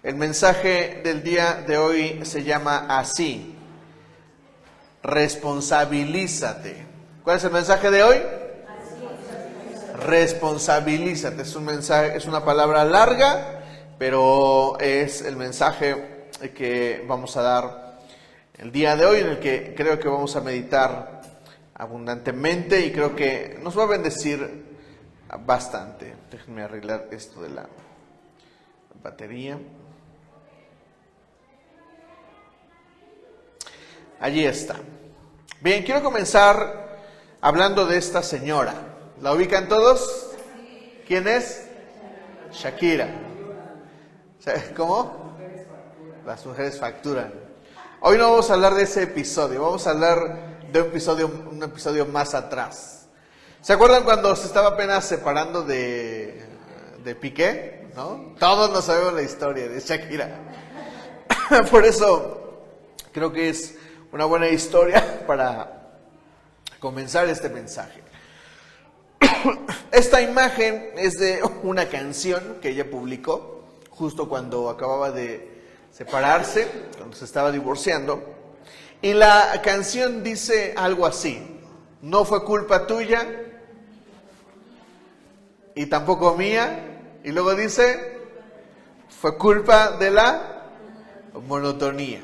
El mensaje del día de hoy se llama así: responsabilízate. ¿Cuál es el mensaje de hoy? Responsabilízate. Es un mensaje, es una palabra larga, pero es el mensaje que vamos a dar el día de hoy, en el que creo que vamos a meditar abundantemente y creo que nos va a bendecir bastante. Déjenme arreglar esto de la batería. Allí está. Bien, quiero comenzar hablando de esta señora. ¿La ubican todos? ¿Quién es? Shakira. ¿Cómo? Las mujeres facturan. Hoy no vamos a hablar de ese episodio, vamos a hablar de un episodio más atrás. ¿Se acuerdan cuando se estaba apenas separando de Piqué? ¿No? Todos nos sabemos la historia de Shakira. Por eso creo que es una buena historia para comenzar este mensaje. Esta imagen es de una canción que ella publicó justo cuando acababa de separarse, cuando se estaba divorciando. Y la canción dice algo así: no fue culpa tuya y tampoco mía. Y luego dice, fue culpa de la monotonía.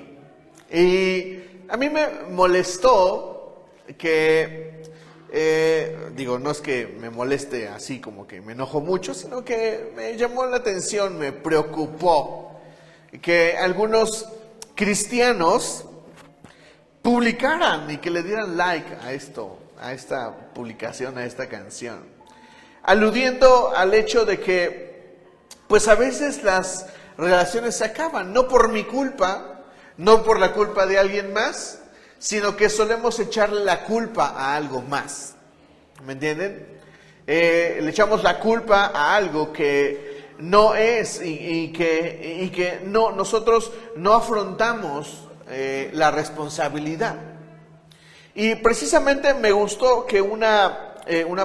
Y a mí me molestó que, no es que me moleste así como que me enojo mucho, sino que me llamó la atención, me preocupó que algunos cristianos publicaran y que le dieran like a esto, a esta publicación, a esta canción, aludiendo al hecho de que, pues a veces las relaciones se acaban, no por mi culpa, no por la culpa de alguien más, sino que solemos echarle la culpa a algo más. ¿Me entienden? Le echamos la culpa a algo que no es y que no, nosotros no afrontamos la responsabilidad. Y precisamente me gustó que una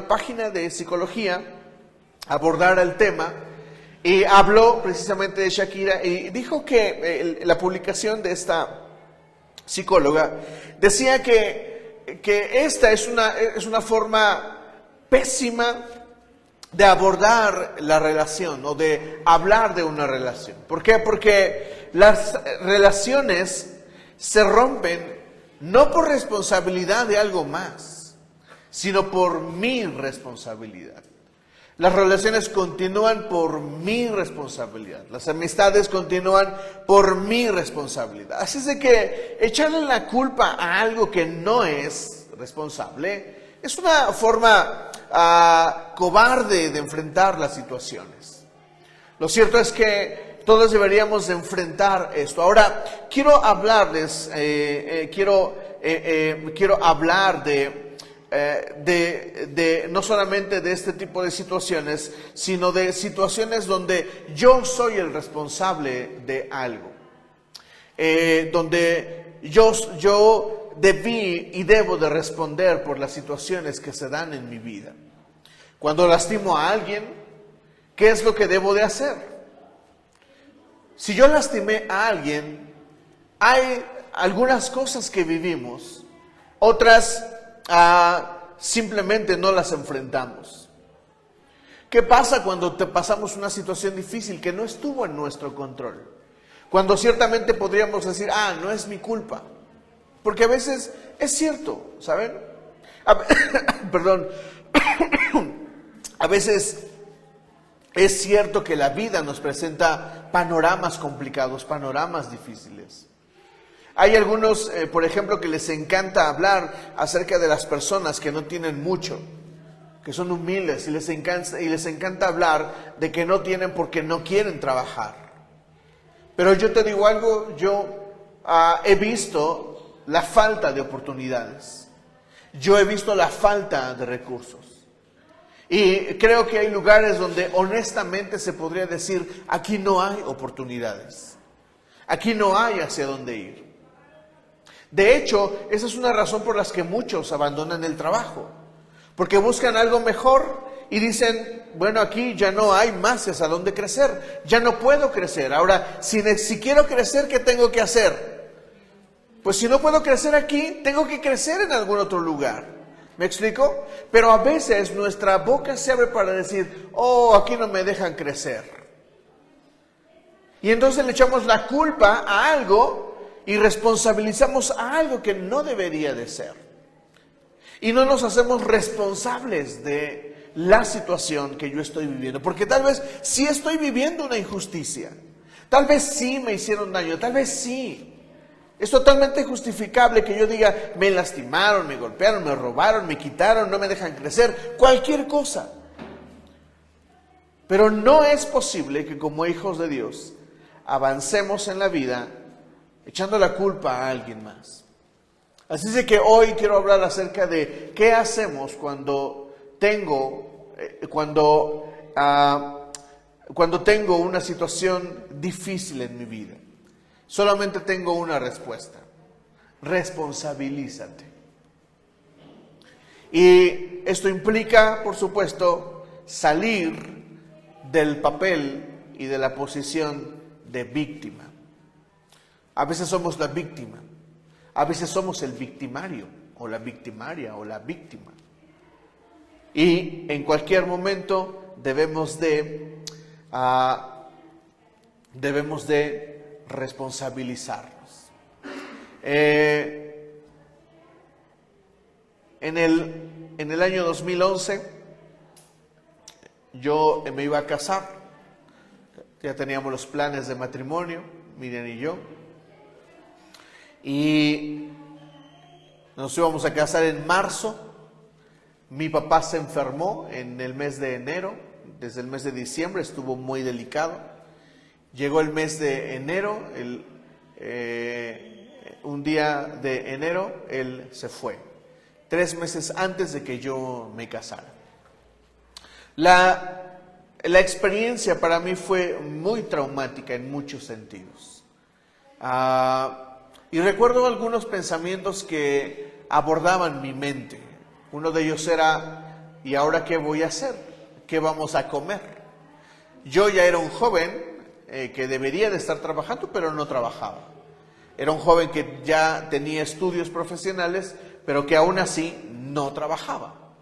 página de psicología abordara el tema y habló precisamente de Shakira y dijo que la publicación de esta psicóloga decía que esta es una forma pésima de abordar la relación o de hablar de una relación. ¿Por qué? Porque las relaciones se rompen no por responsabilidad de algo más, sino por mi responsabilidad. Las relaciones continúan por mi responsabilidad. Las amistades continúan por mi responsabilidad. Así es de que echarle la culpa a algo que no es responsable es una forma cobarde de enfrentar las situaciones. Lo cierto es que todos deberíamos de enfrentar esto. Ahora, quiero hablarles, quiero hablar de no solamente de este tipo de situaciones, sino de situaciones donde yo soy el responsable de algo, donde yo debí y debo de responder por las situaciones que se dan en mi vida. Cuando lastimo a alguien, ¿qué es lo que debo de hacer? Si yo lastimé a alguien, hay algunas cosas que vivimos, otras simplemente no las enfrentamos. ¿Qué pasa cuando te pasamos una situación difícil que no estuvo en nuestro control? Cuando ciertamente podríamos decir, no es mi culpa. Porque a veces es cierto, ¿saben? Perdón. A veces es cierto que la vida nos presenta panoramas complicados, panoramas difíciles. Hay algunos, por ejemplo, que les encanta hablar acerca de las personas que no tienen mucho, que son humildes, y les encanta hablar de que no tienen porque no quieren trabajar. Pero yo te digo algo, yo he visto la falta de oportunidades. Yo he visto la falta de recursos. Y creo que hay lugares donde honestamente se podría decir, aquí no hay oportunidades. Aquí no hay hacia dónde ir. De hecho, esa es una razón por la que muchos abandonan el trabajo. Porque buscan algo mejor y dicen, bueno, aquí ya no hay más hacia dónde crecer. Ya no puedo crecer. Ahora, si quiero crecer, ¿qué tengo que hacer? Pues si no puedo crecer aquí, tengo que crecer en algún otro lugar. ¿Me explico? Pero a veces nuestra boca se abre para decir, oh, aquí no me dejan crecer. Y entonces le echamos la culpa a algo y responsabilizamos a algo que no debería de ser. Y no nos hacemos responsables de la situación que yo estoy viviendo. Porque tal vez sí estoy viviendo una injusticia. Tal vez sí me hicieron daño, tal vez sí. Es totalmente justificable que yo diga, me lastimaron, me golpearon, me robaron, me quitaron, no me dejan crecer, cualquier cosa. Pero no es posible que como hijos de Dios avancemos en la vida echando la culpa a alguien más. Así es de que hoy quiero hablar acerca de qué hacemos cuando tengo una situación difícil en mi vida. Solamente tengo una respuesta: responsabilízate. Y esto implica, por supuesto, salir del papel y de la posición de víctima. A veces somos la víctima, a veces somos el victimario, o la victimaria, o la víctima. Y en cualquier momento debemos de responsabilizarnos. En el año 2011 yo me iba a casar. Ya teníamos los planes de matrimonio, Miriam y yo. Y nos íbamos a casar en marzo. Mi papá se enfermó en el mes de enero. Desde el mes de diciembre estuvo muy delicado. Llegó el mes de enero, un día de enero, él se fue. 3 meses antes de que yo me casara. La experiencia para mí fue muy traumática en muchos sentidos. Y recuerdo algunos pensamientos que abordaban mi mente. Uno de ellos era, ¿y ahora qué voy a hacer? ¿Qué vamos a comer? Yo ya era un joven que debería de estar trabajando, pero no trabajaba. Era un joven que ya tenía estudios profesionales, pero que aún así no trabajaba.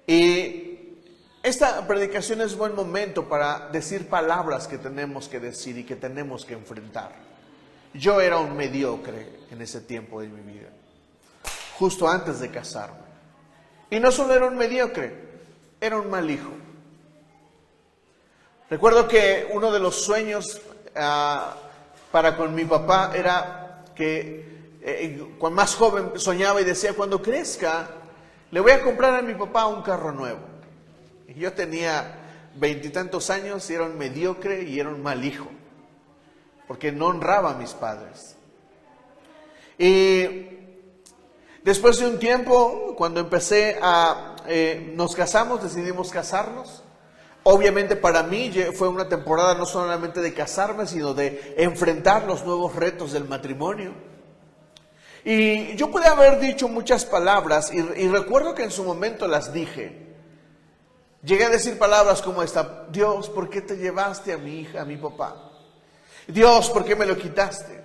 Y esta predicación es buen momento para decir palabras que tenemos que decir y que tenemos que enfrentar. Yo era un mediocre en ese tiempo de mi vida, justo antes de casarme. Y no solo era un mediocre, era un mal hijo. Recuerdo que uno de los sueños para con mi papá era que cuando más joven soñaba y decía, cuando crezca le voy a comprar a mi papá un carro nuevo. Y yo tenía 20 y tantos años y era un mediocre y era un mal hijo, porque no honraba a mis padres. Y después de un tiempo, cuando nos casamos, decidimos casarnos. Obviamente para mí fue una temporada no solamente de casarme, sino de enfrentar los nuevos retos del matrimonio. Y yo pude haber dicho muchas palabras y recuerdo que en su momento las dije. Llegué a decir palabras como esta: Dios, ¿por qué te llevaste a mi hija, a mi papá? Dios, ¿por qué me lo quitaste?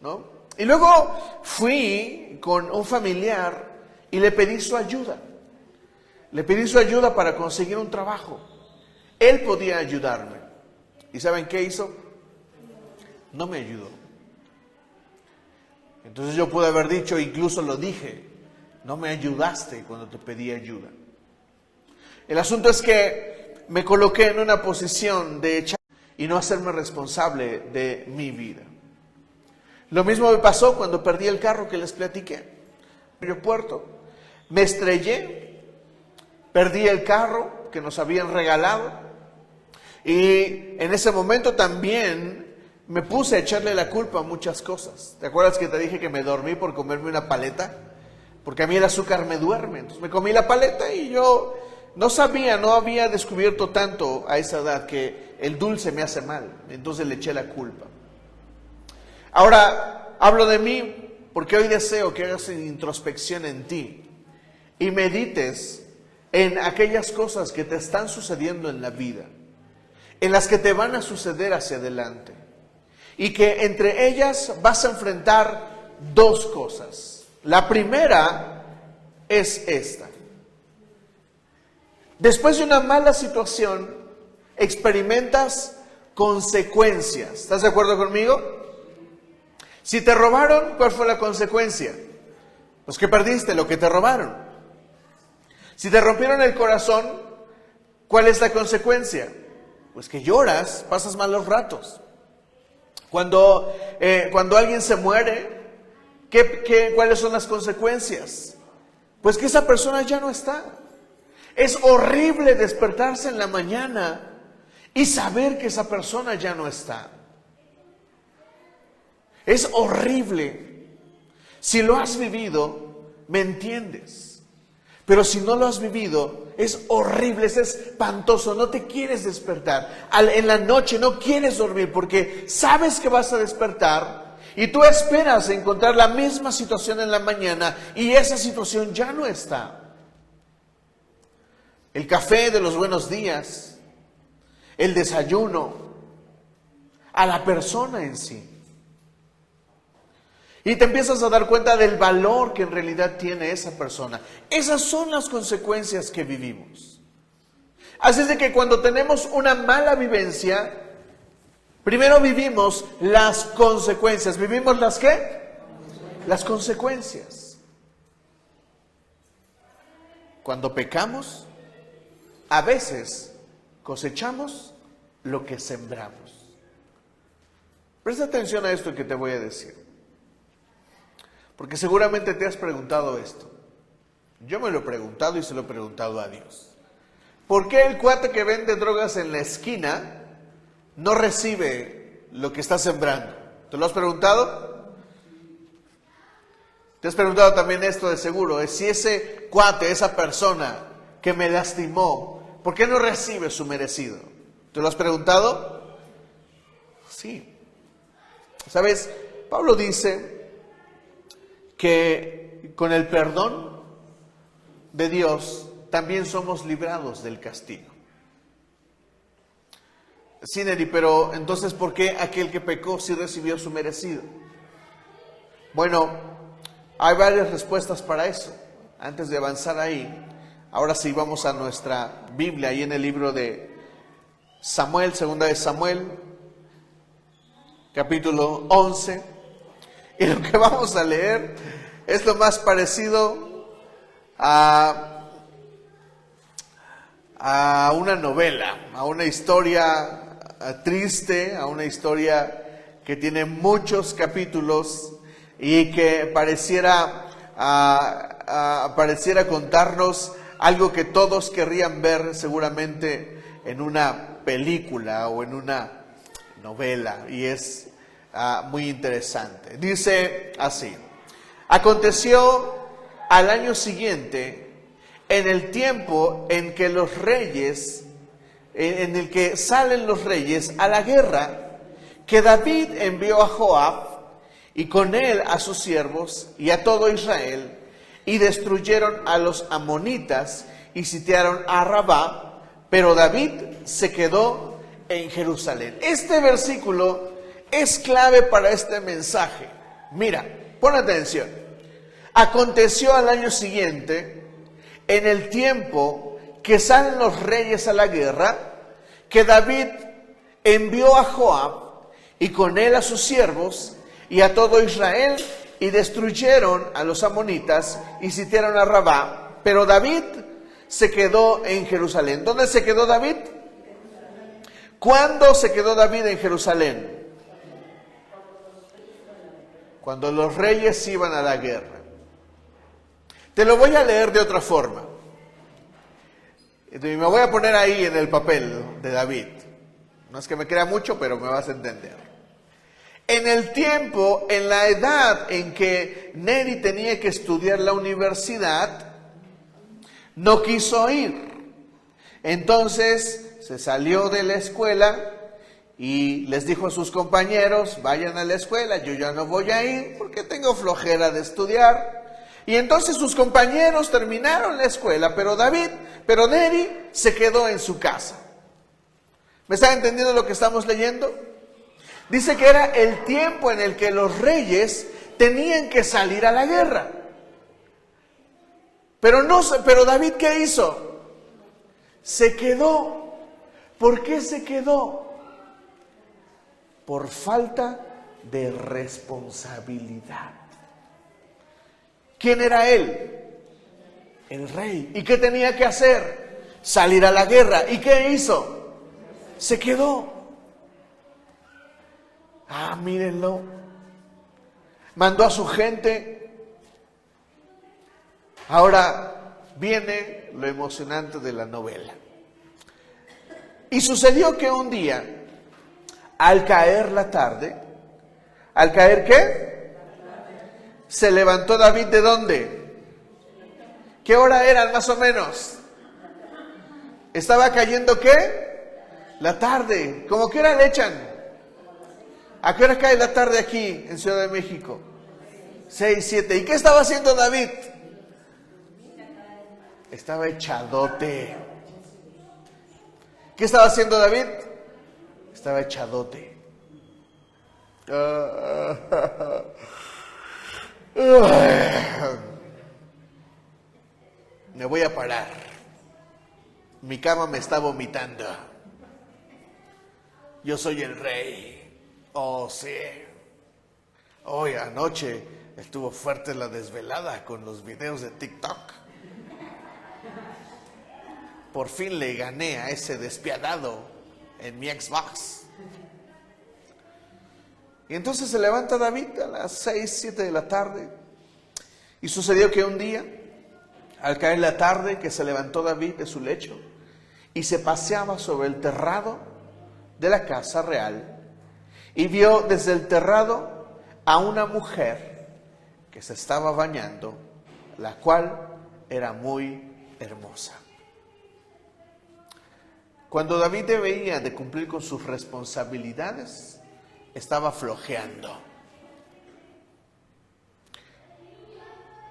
¿No? Y luego fui con un familiar y le pedí su ayuda. Le pedí su ayuda para conseguir un trabajo. Él podía ayudarme. ¿Y saben qué hizo? No me ayudó. Entonces yo pude haber dicho, incluso lo dije, no me ayudaste cuando te pedí ayuda. El asunto es que me coloqué en una posición de echar y no hacerme responsable de mi vida. Lo mismo me pasó cuando perdí el carro que les platiqué. En el aeropuerto me estrellé, perdí el carro que nos habían regalado y en ese momento también me puse a echarle la culpa a muchas cosas. ¿Te acuerdas que te dije que me dormí por comerme una paleta? Porque a mí el azúcar me duerme. Entonces me comí la paleta y yo no sabía, no había descubierto tanto a esa edad que el dulce me hace mal. Entonces le eché la culpa. Ahora hablo de mí porque hoy deseo que hagas introspección en ti y medites en aquellas cosas que te están sucediendo en la vida, en las que te van a suceder hacia adelante, y que entre ellas vas a enfrentar dos cosas. La primera es esta: después de una mala situación experimentas consecuencias. ¿Estás de acuerdo conmigo? Si te robaron, ¿cuál fue la consecuencia? Pues que perdiste lo que te robaron. Si te rompieron el corazón, ¿cuál es la consecuencia? Pues que lloras, pasas malos ratos. Cuando alguien se muere, ¿cuáles son las consecuencias? Pues que esa persona ya no está. Es horrible despertarse en la mañana y saber que esa persona ya no está. Es horrible. Si lo has vivido, me entiendes. Pero si no lo has vivido, es horrible, es espantoso. No te quieres despertar. En la noche no quieres dormir porque sabes que vas a despertar y tú esperas encontrar la misma situación en la mañana y esa situación ya no está. El café de los buenos días, el desayuno, a la persona en sí. Y te empiezas a dar cuenta del valor que en realidad tiene esa persona. Esas son las consecuencias que vivimos. Así es de que cuando tenemos una mala vivencia, primero vivimos las consecuencias. ¿Vivimos las qué? Las consecuencias. Cuando pecamos, a veces cosechamos lo que sembramos. Presta atención a esto que te voy a decir. Porque seguramente te has preguntado esto. Yo me lo he preguntado y se lo he preguntado a Dios. ¿Por qué el cuate que vende drogas en la esquina no recibe lo que está sembrando? ¿Te lo has preguntado? Te has preguntado también esto de seguro. Es si ese cuate, esa persona que me lastimó, ¿por qué no recibe su merecido? ¿Te lo has preguntado? Sí. ¿Sabes? Pablo dice que con el perdón de Dios también somos librados del castigo. Sí, Neri, pero entonces ¿por qué aquel que pecó sí recibió su merecido? Bueno, hay varias respuestas para eso. Antes de avanzar ahí, ahora sí vamos a nuestra Biblia, ahí en el libro de Samuel, segunda de Samuel, capítulo 11. Y lo que vamos a leer es lo más parecido a una novela, a una historia triste, a una historia que tiene muchos capítulos y que pareciera contarnos algo que todos querrían ver seguramente en una película o en una novela, y es muy interesante. Dice así: aconteció al año siguiente, en el tiempo en que los reyes, en el que salen los reyes a la guerra, que David envió a Joab y con él a sus siervos y a todo Israel, y destruyeron a los amonitas y sitiaron a Rabá, pero David se quedó en Jerusalén. Este versículo es clave para este mensaje. Mira, pon atención. Aconteció al año siguiente, en el tiempo que salen los reyes a la guerra, que David envió a Joab y con él a sus siervos y a todo Israel, y destruyeron a los amonitas y sitiaron a Rabá, pero David se quedó en Jerusalén. ¿Dónde se quedó David? ¿Cuándo se quedó David en Jerusalén? Cuando los reyes iban a la guerra. Te lo voy a leer de otra forma. Y me voy a poner ahí en el papel de David. No es que me crea mucho, pero me vas a entender. en el tiempo, en la edad en que Neri tenía que estudiar la universidad, no quiso ir. Entonces se salió de la escuela y les dijo a sus compañeros, vayan a la escuela, yo ya no voy a ir porque tengo flojera de estudiar. Y entonces sus compañeros terminaron la escuela, pero Neri se quedó en su casa. ¿Me están entendiendo lo que estamos leyendo? Dice que era el tiempo en el que los reyes tenían que salir a la guerra. Pero David, ¿qué hizo? Se quedó. ¿Por qué se quedó? Por falta de responsabilidad. ¿Quién era él? El rey. ¿Y qué tenía que hacer? Salir a la guerra. ¿Y qué hizo? Se quedó. Mírenlo. Mandó a su gente. Ahora viene lo emocionante de la novela. Y sucedió que un día, al caer la tarde, ¿al caer qué? Se levantó David, ¿de dónde? ¿Qué hora eran más o menos? ¿Estaba cayendo qué? La tarde. ¿Cómo qué hora le echan? ¿A qué hora cae la tarde aquí en Ciudad de México? 6, 7. ¿Y qué estaba haciendo David? Estaba echadote. ¿Qué estaba haciendo David? Estaba echadote. Me voy a parar. Mi cama me está vomitando. Yo soy el rey. Oh, sí. Hoy anoche estuvo fuerte la desvelada con los videos de TikTok. Por fin le gané a ese despiadado en mi Xbox. Y entonces se levanta David a las 6, 7 de la tarde. Y sucedió que un día, al caer la tarde, que se levantó David de su lecho y se paseaba sobre el terrado de la casa real. Y vio desde el terrado a una mujer que se estaba bañando, la cual era muy hermosa. Cuando David debía de cumplir con sus responsabilidades, estaba flojeando.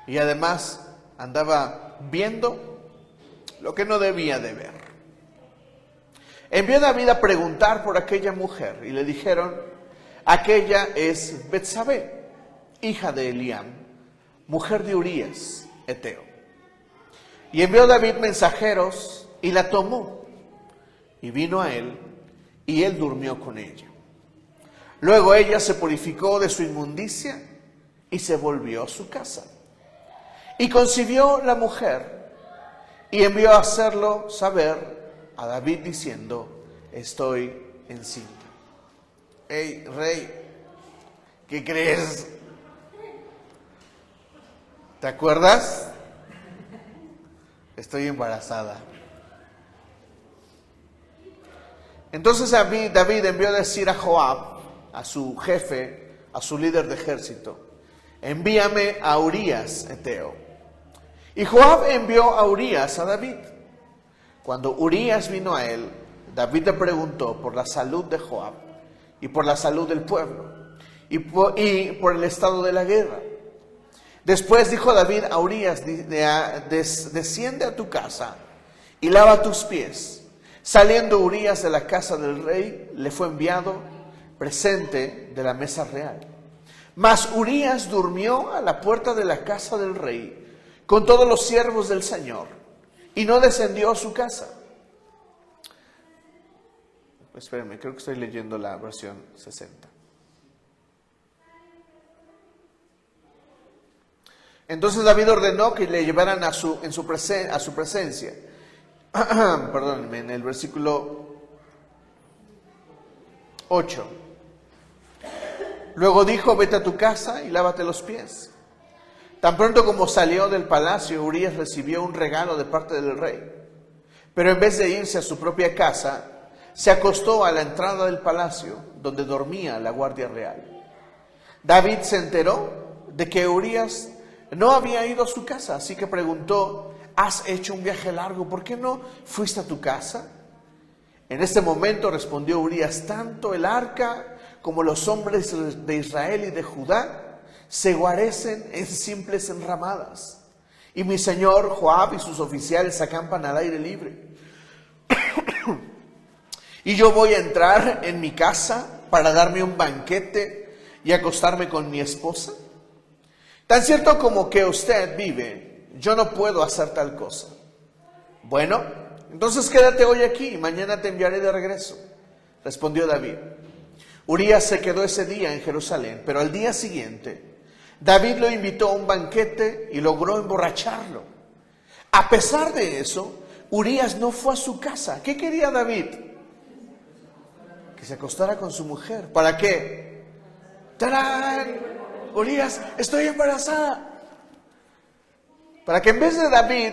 Y además andaba viendo lo que no debía de ver. Envió David a preguntar por aquella mujer y le dijeron: aquella es Betsabé, hija de Eliam, mujer de Urías, Eteo. Y envió David mensajeros y la tomó y vino a él y él durmió con ella. Luego ella se purificó de su inmundicia y se volvió a su casa. Y concibió la mujer y envió a hacerlo saber a David diciendo: estoy encinta. Hey, rey, ¿qué crees? ¿Te acuerdas? Estoy embarazada. Entonces David envió a decir a Joab, a su jefe, a su líder de ejército: envíame a Urías, Eteo. Y Joab envió a Urías a David. Cuando Urías vino a él, David le preguntó por la salud de Joab y por la salud del pueblo y por el estado de la guerra. Después dijo David a Urías: desciende a tu casa y lava tus pies. Saliendo Urías de la casa del rey, le fue enviado presente de la mesa real. Mas Urías durmió a la puerta de la casa del rey con todos los siervos del Señor y no descendió a su casa. Espérenme, creo que estoy leyendo la versión 60. Entonces David ordenó que le llevaran a su presencia. Perdónenme, en el versículo 8. Luego dijo: vete a tu casa y lávate los pies. Tan pronto como salió del palacio, Urías recibió un regalo de parte del rey. Pero en vez de irse a su propia casa, se acostó a la entrada del palacio, donde dormía la guardia real. David se enteró de que Urías no había ido a su casa, así que preguntó: ¿has hecho un viaje largo? ¿Por qué no fuiste a tu casa? En este momento respondió Urías: tanto el arca como los hombres de Israel y de Judá se guarecen en simples enramadas, y mi señor Joab y sus oficiales acampan al aire libre. Y yo voy a entrar en mi casa para darme un banquete y acostarme con mi esposa. Tan cierto como que usted vive, yo no puedo hacer tal cosa. Bueno, entonces quédate hoy aquí y mañana te enviaré de regreso, respondió David. Urías se quedó ese día en Jerusalén, pero al día siguiente David lo invitó a un banquete y logró emborracharlo. A pesar de eso, Urías no fue a su casa. ¿Qué quería David? Que se acostara con su mujer. ¿Para qué? ¡Tarán! Urías, estoy embarazada. Para que en vez de David,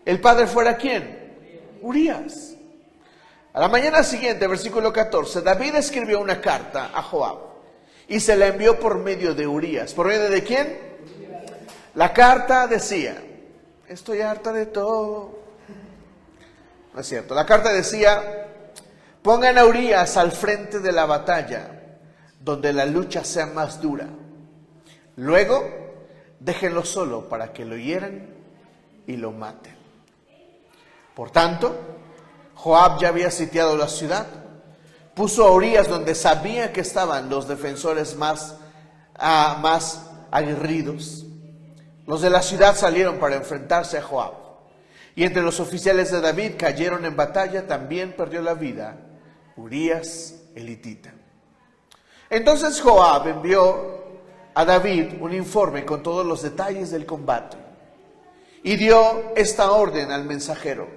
el padre fuera ¿quién? Urías. A la mañana siguiente, versículo 14, David escribió una carta a Joab y se la envió por medio de Urías. ¿Por medio de quién? La carta decía: estoy harta de todo. No es cierto. La carta decía: pongan a Urías al frente de la batalla, donde la lucha sea más dura. Luego, déjenlo solo para que lo hieran y lo maten. Por tanto, Joab ya había sitiado la ciudad. Puso a Urías donde sabía que estaban los defensores más aguerridos. Los de la ciudad salieron para enfrentarse a Joab. Y entre los oficiales de David cayeron en batalla, también perdió la vida Urías el hitita. Entonces Joab envió a David un informe con todos los detalles del combate y dio esta orden al mensajero: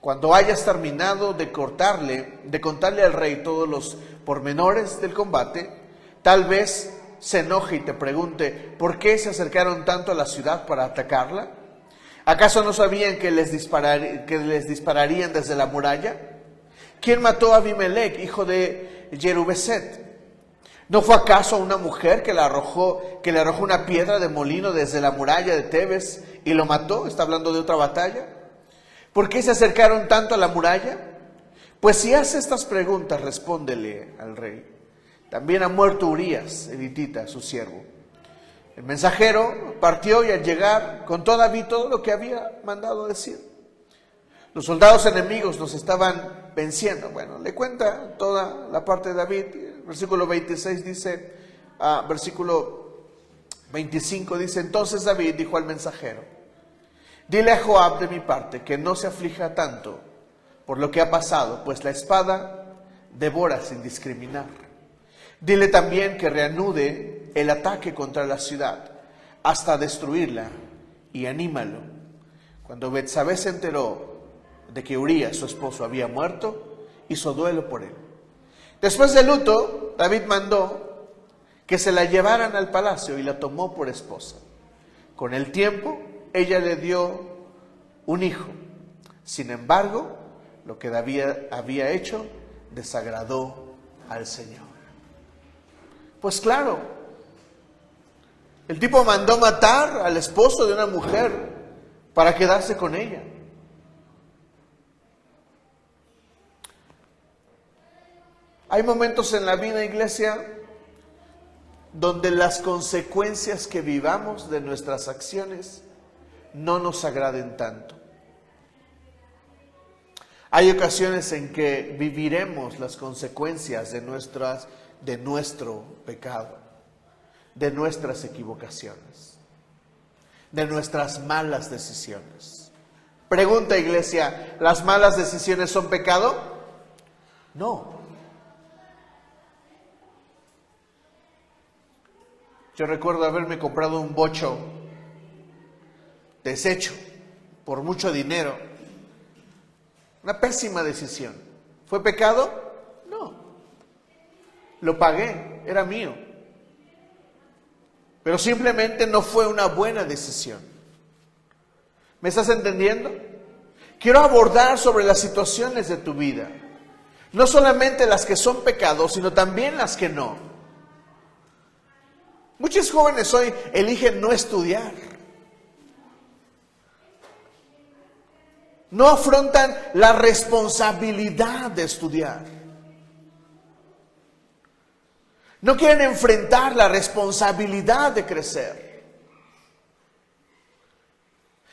cuando hayas terminado de contarle al rey todos los pormenores del combate, tal vez se enoje y te pregunte: ¿por qué se acercaron tanto a la ciudad para atacarla? ¿Acaso no sabían que les dispararían desde la muralla? ¿Quién mató a Abimelech, hijo de Jerubeset? ¿No fue acaso una mujer que le arrojó una piedra de molino desde la muralla de Tebes y lo mató? Está hablando de otra batalla. ¿Por qué se acercaron tanto a la muralla? Pues si hace estas preguntas, respóndele al rey: también ha muerto Urías el hitita, su siervo. El mensajero partió y al llegar contó a David todo lo que había mandado decir. Los soldados enemigos los estaban venciendo. Bueno, le cuenta toda la parte de David. Versículo 26 dice, versículo 25 dice: entonces David dijo al mensajero: dile a Joab de mi parte que no se aflija tanto por lo que ha pasado, pues la espada devora sin discriminar. Dile también que reanude el ataque contra la ciudad hasta destruirla, y anímalo. Cuando Betsabé se enteró de que Urías, su esposo, había muerto, hizo duelo por él. Después del luto, David mandó que se la llevaran al palacio y la tomó por esposa. Con el tiempo, ella le dio un hijo. Sin embargo, lo que David había hecho desagradó al Señor. Pues claro, el tipo mandó matar al esposo de una mujer para quedarse con ella. Hay momentos en la vida, iglesia, donde las consecuencias que vivamos de nuestras acciones no nos agraden tanto. Hay ocasiones en que viviremos las consecuencias de nuestro pecado, de nuestras equivocaciones, de nuestras malas decisiones. Pregunta, iglesia: ¿las malas decisiones son pecado? No. Yo recuerdo haberme comprado un bocho deshecho por mucho dinero. Una pésima decisión. ¿Fue pecado? No. Lo pagué, era mío. Pero simplemente no fue una buena decisión. ¿Me estás entendiendo? Quiero abordar sobre las situaciones de tu vida. No solamente las que son pecados, sino también las que no. Muchos jóvenes hoy eligen no estudiar. No afrontan la responsabilidad de estudiar. No quieren enfrentar la responsabilidad de crecer.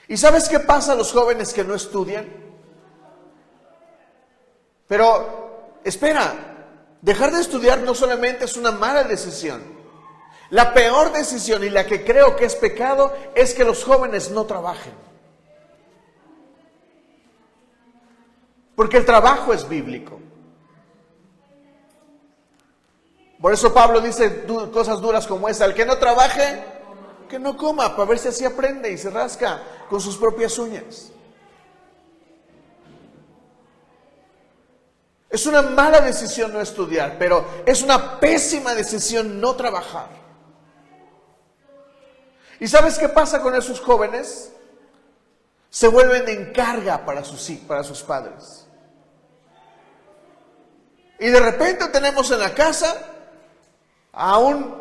¿Y sabes qué pasa a los jóvenes que no estudian? Pero, espera, dejar de estudiar no solamente es una mala decisión. La peor decisión, y la que creo que es pecado, es que los jóvenes no trabajen. Porque el trabajo es bíblico. Por eso Pablo dice cosas duras como esa: el que no trabaje, que no coma, para ver si así aprende y se rasca con sus propias uñas. Es una mala decisión no estudiar, pero es una pésima decisión no trabajar. ¿Y sabes qué pasa con esos jóvenes? Se vuelven en carga para sus padres. Y de repente tenemos en la casa a un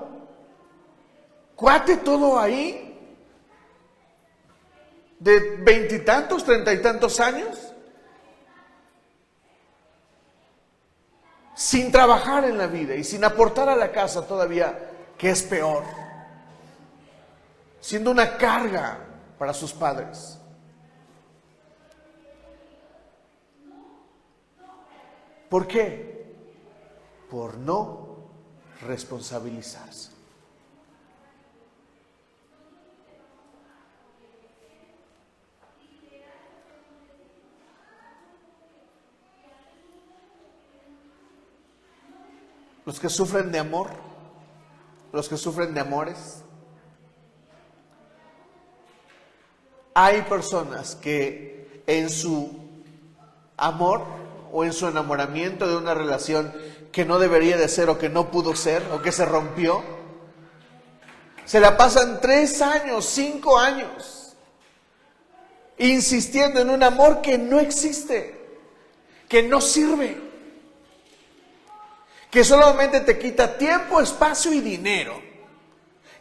cuate todo ahí, de 20 y tantos, 30 y tantos años, sin trabajar en la vida y sin aportar a la casa todavía, que es peor, siendo una carga para sus padres. ¿Por qué? Por no responsabilizarse. Los que sufren de amor, los que sufren de amores. Hay personas que en su amor o en su enamoramiento de una relación que no debería de ser o que no pudo ser o que se rompió, se la pasan 3 años, 5 años insistiendo en un amor que no existe, que no sirve, que solamente te quita tiempo, espacio y dinero.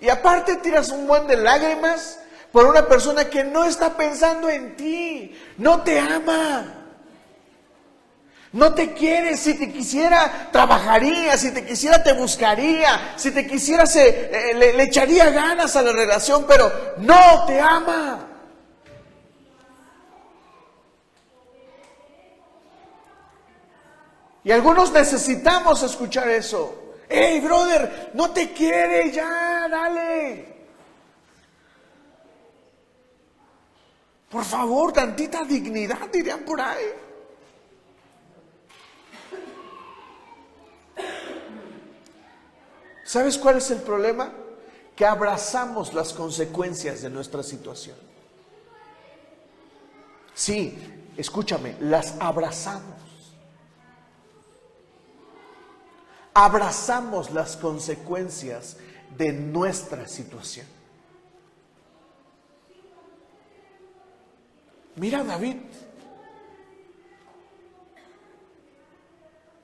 Y aparte tiras un buen de lágrimas por una persona que no está pensando en ti, no te ama. No te quiere. Si te quisiera, trabajaría. Si te quisiera, te buscaría. Si te quisiera, le echaría ganas a la relación, pero no te ama. Y algunos necesitamos escuchar eso. Hey, brother, no te quiere, ya, dale. Por favor, tantita dignidad, dirían por ahí. ¿Sabes cuál es el problema? Que abrazamos las consecuencias de nuestra situación. Sí, escúchame, las abrazamos. Abrazamos las consecuencias de nuestra situación. Mira a David.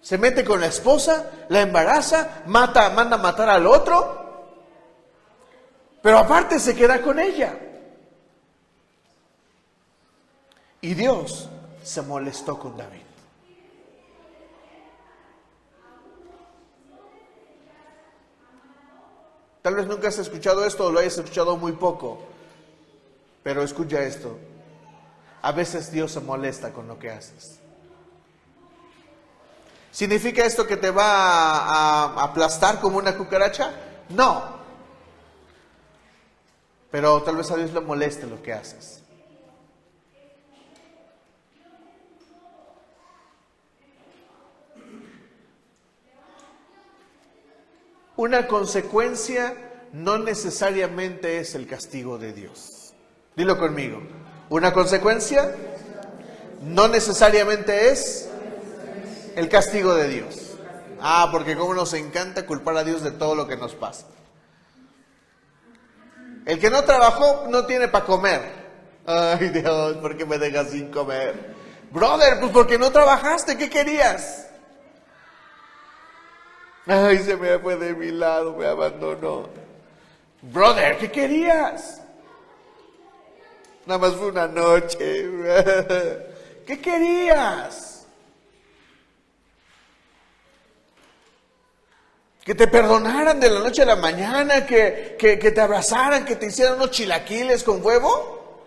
Se mete con la esposa, la embaraza, manda a matar al otro, pero aparte se queda con ella. Y Dios se molestó con David. Tal vez nunca has escuchado esto o lo hayas escuchado muy poco, pero escucha esto. A veces Dios se molesta con lo que haces. ¿Significa esto que te va a aplastar como una cucaracha? No. Pero tal vez a Dios le moleste lo que haces. Una consecuencia no necesariamente es el castigo de Dios. Dilo conmigo. Una consecuencia no necesariamente es el castigo de Dios. Porque como nos encanta culpar a Dios de todo lo que nos pasa. El que no trabajó no tiene para comer. Ay, Dios, ¿por qué me dejas sin comer? Brother, pues porque no trabajaste, ¿qué querías? Ay, se me fue de mi lado, me abandonó. Brother, ¿qué querías? Nada más fue una noche. ¿Qué querías? Que te perdonaran de la noche a la mañana, que te abrazaran, que te hicieran unos chilaquiles con huevo,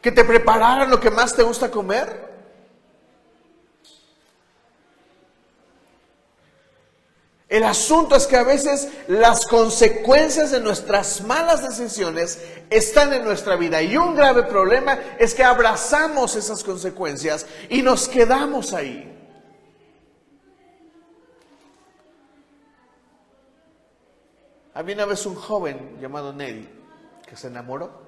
que te prepararan lo que más te gusta comer. El asunto es que a veces las consecuencias de nuestras malas decisiones están en nuestra vida. Y un grave problema es que abrazamos esas consecuencias y nos quedamos ahí. Había una vez un joven llamado Neri que se enamoró.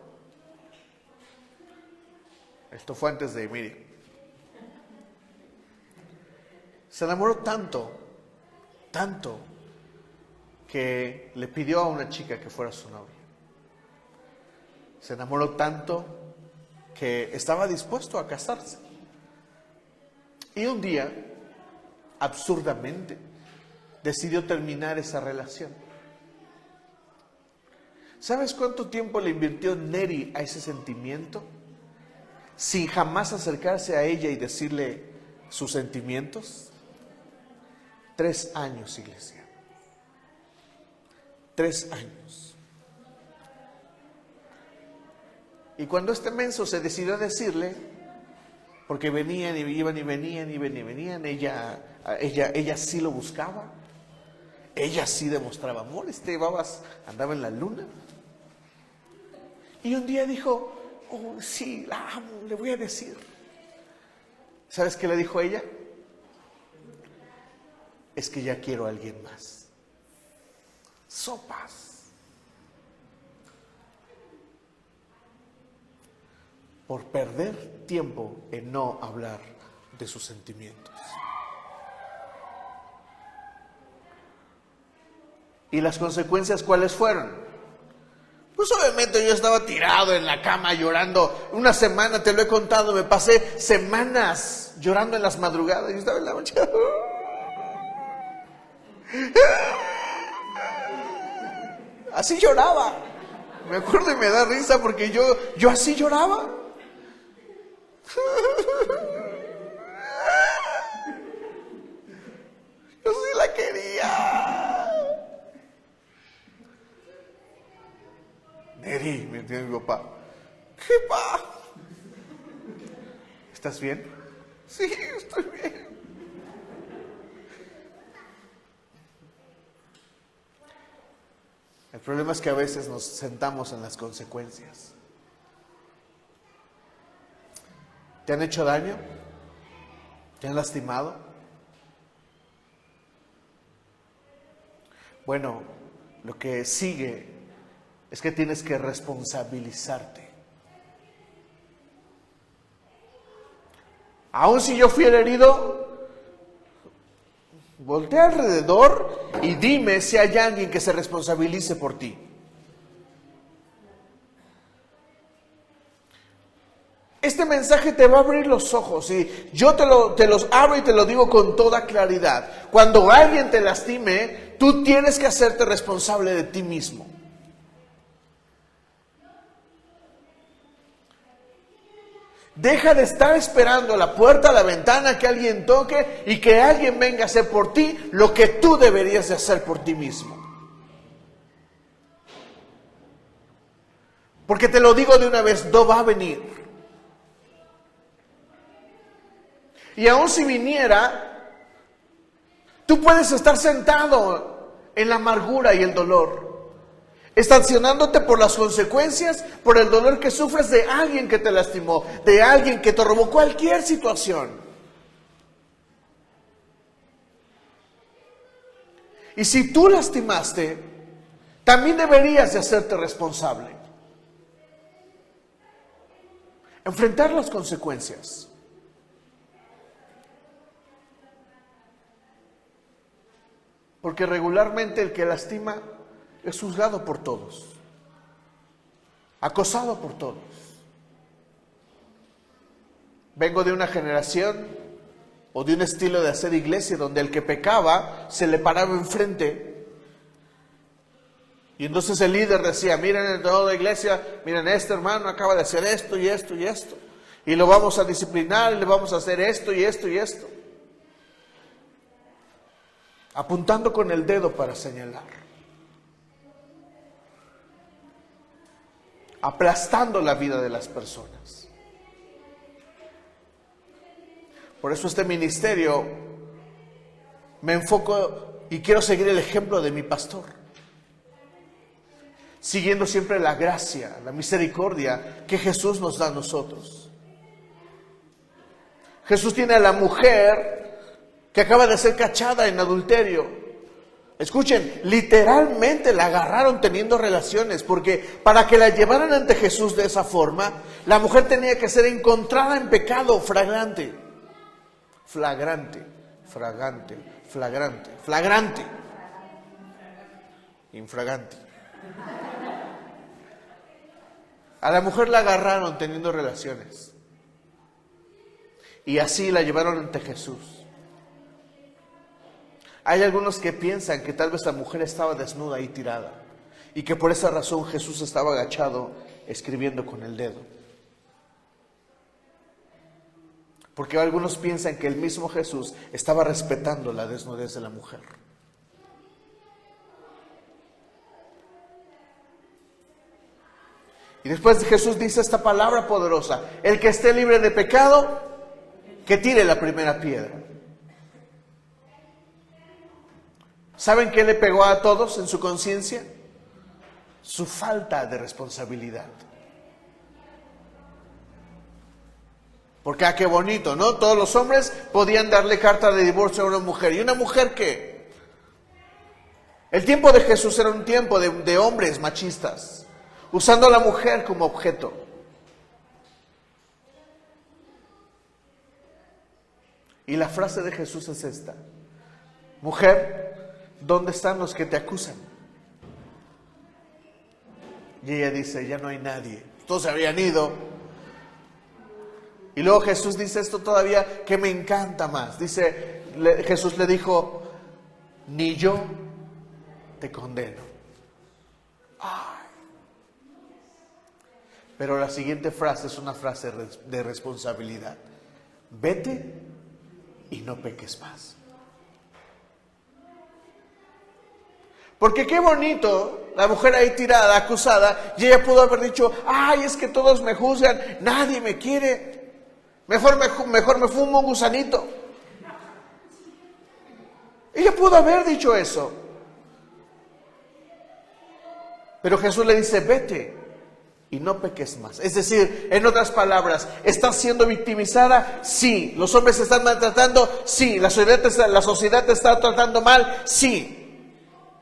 Esto fue antes de Miri. Se enamoró tanto que le pidió a una chica que fuera su novia. Se enamoró tanto que estaba dispuesto a casarse. Y un día, absurdamente, decidió terminar esa relación. ¿Sabes cuánto tiempo le invirtió Neri a ese sentimiento? Sin jamás acercarse a ella y decirle sus sentimientos. 3 años, iglesia. 3 años. Y cuando este menso se decidió a decirle, porque venían y iban y venían y venían, ella sí lo buscaba, ella sí demostraba amor, babas andaba en la luna. Y un día dijo, oh sí, la amo, le voy a decir. ¿Sabes qué le dijo ella? Es que ya quiero a alguien más. Sopas. Por perder tiempo en no hablar de sus sentimientos. ¿Y las consecuencias cuáles fueron? Pues obviamente yo estaba tirado en la cama llorando. Una semana, te lo he contado, me pasé semanas llorando en las madrugadas. Yo estaba en la noche. Así lloraba. Me acuerdo y me da risa porque yo así lloraba. Yo sí la quería. Neri, me entiende mi papá. ¿Qué pa? ¿Estás bien? Sí, estoy bien. El problema es que a veces nos sentamos en las consecuencias. ¿Te han hecho daño? ¿Te han lastimado? Bueno, lo que sigue es que tienes que responsabilizarte. Aun si yo fui el herido, voltea alrededor y dime si hay alguien que se responsabilice por ti. Este mensaje te va a abrir los ojos y yo te los abro y te lo digo con toda claridad. Cuando alguien te lastime, tú tienes que hacerte responsable de ti mismo. Deja de estar esperando a la puerta, a la ventana, que alguien toque y que alguien venga a hacer por ti lo que tú deberías de hacer por ti mismo. Porque te lo digo de una vez, no va a venir. Y aun si viniera, tú puedes estar sentado en la amargura y el dolor, estacionándote por las consecuencias, por el dolor que sufres de alguien que te lastimó, de alguien que te robó, cualquier situación. Y si tú lastimaste, también deberías de hacerte responsable. Enfrentar las consecuencias. Porque regularmente el que lastima es juzgado por todos, acosado por todos. Vengo de una generación o de un estilo de hacer iglesia donde el que pecaba se le paraba enfrente Y entonces el líder decía, miren en toda la iglesia, miren, este hermano acaba de hacer esto y esto y esto. Y lo vamos a disciplinar y le vamos a hacer esto y esto y esto. Apuntando con el dedo para señalar. Aplastando la vida de las personas. Por eso este ministerio me enfoco y quiero seguir el ejemplo de mi pastor. Siguiendo siempre la gracia, la misericordia que Jesús nos da a nosotros. Jesús tiene a la mujer que acaba de ser cachada en adulterio. Escuchen, literalmente la agarraron teniendo relaciones, porque para que la llevaran ante Jesús de esa forma, la mujer tenía que ser encontrada en pecado flagrante. Flagrante, fragante, flagrante, flagrante, infragante. A la mujer la agarraron teniendo relaciones. Y así la llevaron ante Jesús. Hay algunos que piensan que tal vez la mujer estaba desnuda y tirada. Y que por esa razón Jesús estaba agachado escribiendo con el dedo. Porque algunos piensan que el mismo Jesús estaba respetando la desnudez de la mujer. Y después Jesús dice esta palabra poderosa: el que esté libre de pecado, que tire la primera piedra. ¿Saben qué le pegó a todos en su conciencia? Su falta de responsabilidad. Porque qué bonito, ¿no? Todos los hombres podían darle carta de divorcio a una mujer. ¿Y una mujer qué? El tiempo de Jesús era un tiempo de hombres machistas, usando a la mujer como objeto. Y la frase de Jesús es esta: mujer, ¿dónde están los que te acusan? Y ella dice, ya no hay nadie. Todos se habían ido. Y luego Jesús dice esto todavía que me encanta más. Dice, Jesús le dijo, ni yo te condeno. Ay. Pero la siguiente frase es una frase de responsabilidad. Vete y no peques más. Porque qué bonito, la mujer ahí tirada, acusada, y ella pudo haber dicho, ay, es que todos me juzgan, nadie me quiere, mejor me fumo un gusanito. Ella pudo haber dicho eso. Pero Jesús le dice, vete y no peques más. Es decir, en otras palabras, ¿estás siendo victimizada? Sí. ¿Los hombres se están maltratando? Sí. ¿La sociedad te está tratando mal? Sí.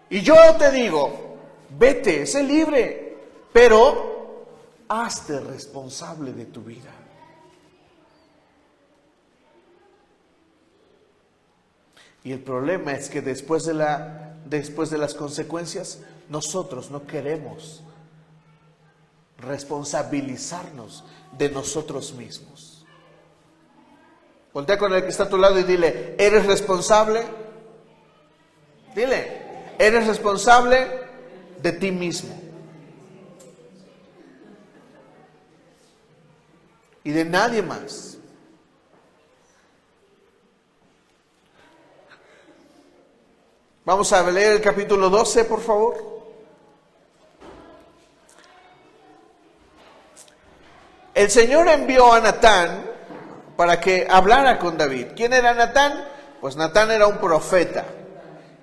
Y yo te digo, vete, sé libre, pero hazte responsable de tu vida. Y el problema es que después de las consecuencias, nosotros no queremos responsabilizarnos de nosotros mismos. Voltea con el que está a tu lado y dile, ¿eres responsable? Dile, ¿eres responsable de ti mismo? Y de nadie más. Vamos a leer el capítulo 12, por favor. El Señor envió a Natán para que hablara con David. ¿Quién era Natán? Pues Natán era un profeta.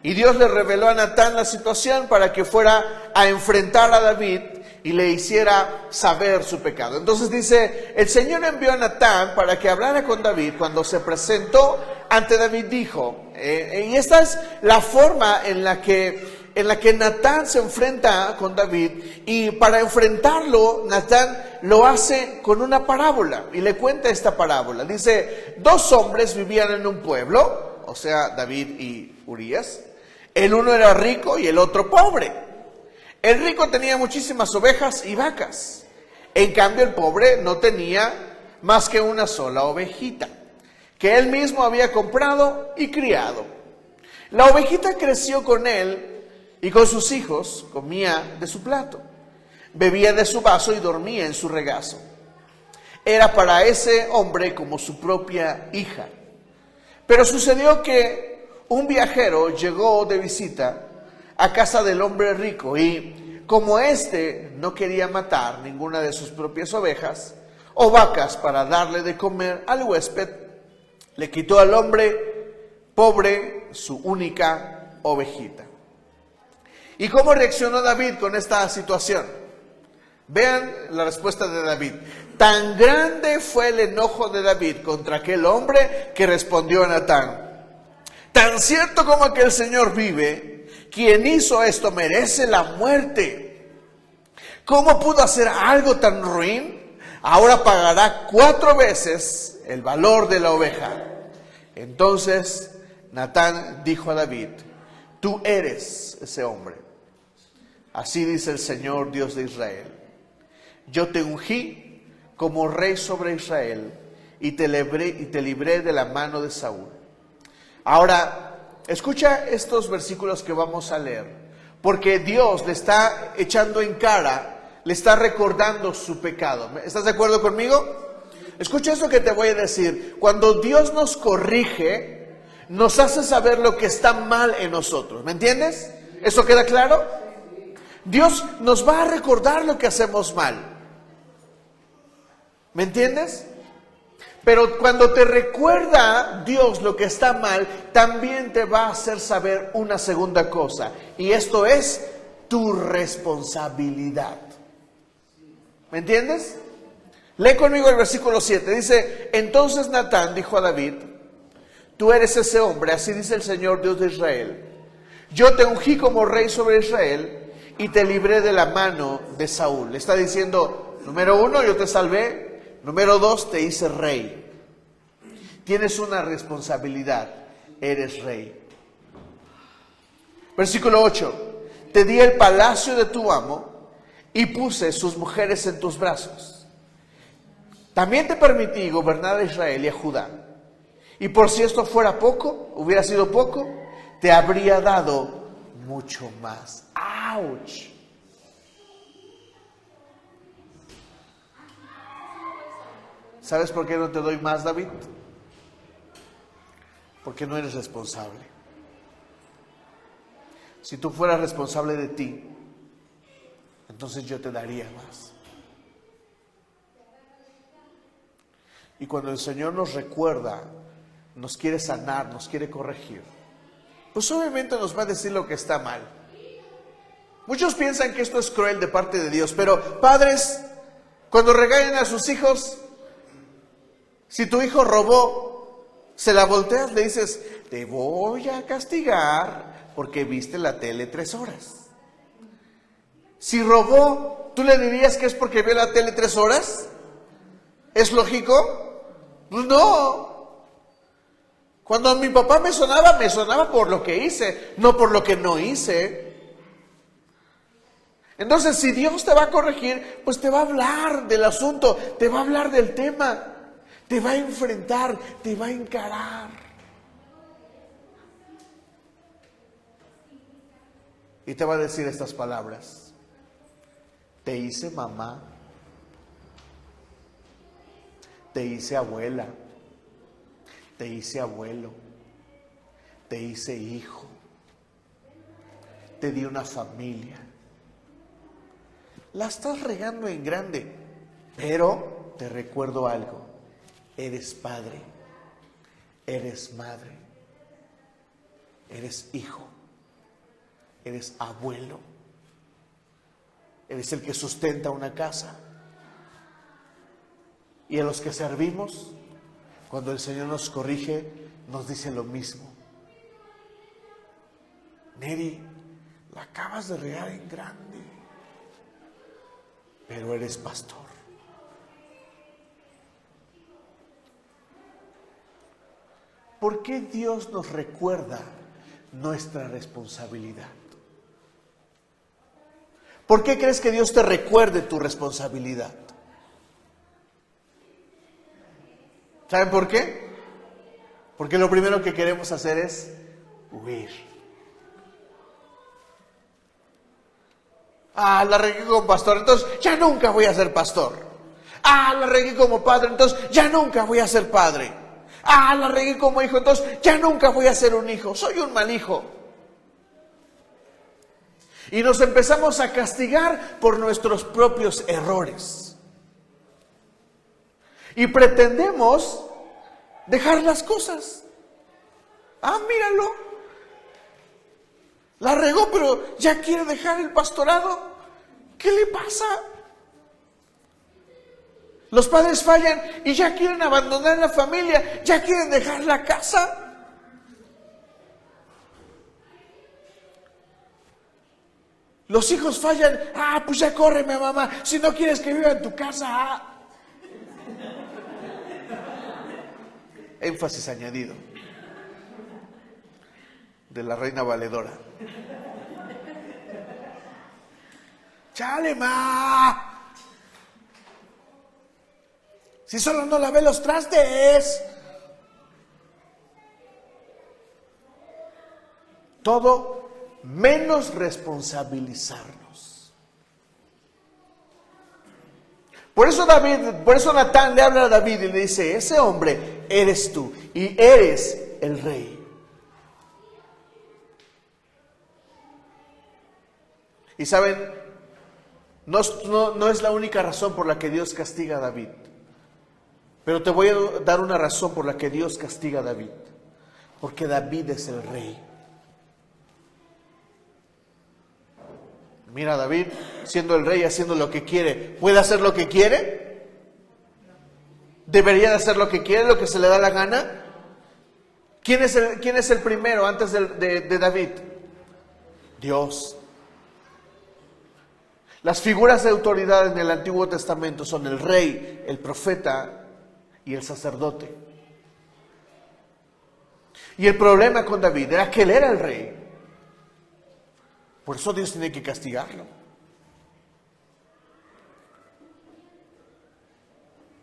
Y Dios le reveló a Natán la situación para que fuera a enfrentar a David y le hiciera saber su pecado. Entonces dice, el Señor envió a Natán para que hablara con David. Cuando se presentó ante David dijo, y esta es la forma en la que Natán se enfrenta con David, y para enfrentarlo, Natán lo hace con una parábola, y le cuenta esta parábola. Dice, 2 hombres vivían en un pueblo, o sea, David y Urías. El uno era rico y el otro pobre. El rico tenía muchísimas ovejas y vacas. En cambio, el pobre no tenía más que una sola ovejita, que él mismo había comprado y criado. La ovejita creció con él y con sus hijos comía de su plato, bebía de su vaso y dormía en su regazo. Era para ese hombre como su propia hija. Pero sucedió que un viajero llegó de visita a casa del hombre rico y como éste no quería matar ninguna de sus propias ovejas o vacas para darle de comer al huésped, le quitó al hombre pobre su única ovejita. ¿Y cómo reaccionó David con esta situación? Vean la respuesta de David. Tan grande fue el enojo de David contra aquel hombre que respondió a Natán: tan cierto como que el Señor vive, quien hizo esto merece la muerte. ¿Cómo pudo hacer algo tan ruin? Ahora pagará 4 veces el valor de la oveja. Entonces Natán dijo a David: tú eres ese hombre. Así dice el Señor Dios de Israel: yo te ungí como rey sobre Israel y te libré de la mano de Saúl. Ahora, escucha estos versículos que vamos a leer, porque Dios le está echando en cara, le está recordando su pecado. ¿Estás de acuerdo conmigo? Escucha esto que te voy a decir. Cuando Dios nos corrige, nos hace saber lo que está mal en nosotros. ¿Me entiendes? ¿Eso queda claro? Dios nos va a recordar lo que hacemos mal. ¿Me entiendes? Pero cuando te recuerda Dios lo que está mal, también te va a hacer saber una segunda cosa. Y esto es tu responsabilidad. ¿Me entiendes? Lee conmigo el versículo 7. Dice: entonces Natán dijo a David: tú eres ese hombre, así dice el Señor Dios de Israel. Yo te ungí como rey sobre Israel y te libré de la mano de Saúl. Le está diciendo, número 1, yo te salvé. Número 2, te hice rey. Tienes una responsabilidad, eres rey. Versículo 8, te di el palacio de tu amo y puse sus mujeres en tus brazos. También te permití gobernar a Israel y a Judá. Y por si esto fuera poco, hubiera sido poco, te habría dado mucho más. ¡Auch! ¿Sabes por qué no te doy más, David? Porque no eres responsable. Si tú fueras responsable de ti, entonces yo te daría más. Y cuando el Señor nos recuerda, nos quiere sanar, nos quiere corregir, pues obviamente nos va a decir lo que está mal. Muchos piensan que esto es cruel de parte de Dios, pero padres, cuando regañan a sus hijos, si tu hijo robó, se la volteas, le dices: te voy a castigar porque viste la tele 3 horas. Si robó, ¿tú le dirías que es porque vio la tele 3 horas? ¿Es lógico? Pues no. Cuando mi papá me sonaba por lo que hice, no por lo que no hice. Entonces, si Dios te va a corregir, pues te va a hablar del asunto, te va a hablar del tema. Te va a enfrentar, te va a encarar. Y te va a decir estas palabras: te hice mamá, te hice abuela, te hice abuelo, te hice hijo, te di una familia. La estás regando en grande, pero te recuerdo algo. Eres padre, eres madre, eres hijo, eres abuelo, eres el que sustenta una casa. Y a los que servimos, cuando el Señor nos corrige, nos dice lo mismo: Neri, la acabas de regar en grande, pero eres pastor. ¿Por qué Dios nos recuerda nuestra responsabilidad? ¿Por qué crees que Dios te recuerde tu responsabilidad? ¿Saben por qué? Porque lo primero que queremos hacer es huir. Ah, la regué como pastor, entonces ya nunca voy a ser pastor. Ah, la regué como padre, entonces ya nunca voy a ser padre. Ah, la regué como hijo, entonces ya nunca voy a ser un hijo. Soy un mal hijo. Y nos empezamos a castigar por nuestros propios errores. Y pretendemos dejar las cosas. Ah, míralo. La regó, pero ya quiere dejar el pastorado. ¿Qué le pasa? Los padres fallan y ya quieren abandonar la familia, ya quieren dejar la casa. Los hijos fallan, ah, pues ya córreme, mamá, si no quieres que viva en tu casa. Ah. Énfasis añadido de la reina valedora. Chale, ma. Si solo no lavé los trastes. Todo menos responsabilizarnos. Por eso Natán le habla a David y le dice, ese hombre eres tú y eres el rey. Y saben, no es la única razón por la que Dios castiga a David. Pero te voy a dar una razón por la que Dios castiga a David. Porque David es el rey. Mira, David, siendo el rey, haciendo lo que quiere. ¿Puede hacer lo que quiere? ¿Debería de hacer lo que quiere, lo que se le da la gana? ¿Quién es el primero antes de David? Dios. Las figuras de autoridad en el Antiguo Testamento son el rey, el profeta y el sacerdote. Y el problema con David era que él era el rey. Por eso Dios tiene que castigarlo.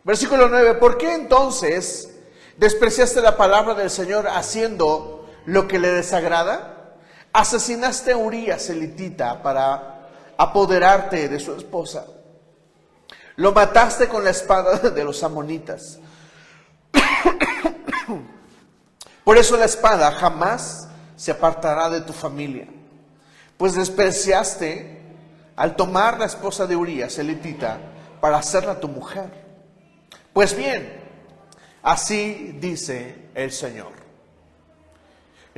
Versículo 9. ¿Por qué entonces despreciaste la palabra del Señor haciendo lo que le desagrada? Asesinaste a Urías elitita para apoderarte de su esposa. Lo mataste con la espada de los amonitas. Por eso la espada jamás se apartará de tu familia. Pues despreciaste al tomar la esposa de Urías elitita para hacerla tu mujer. Pues bien, así dice el Señor.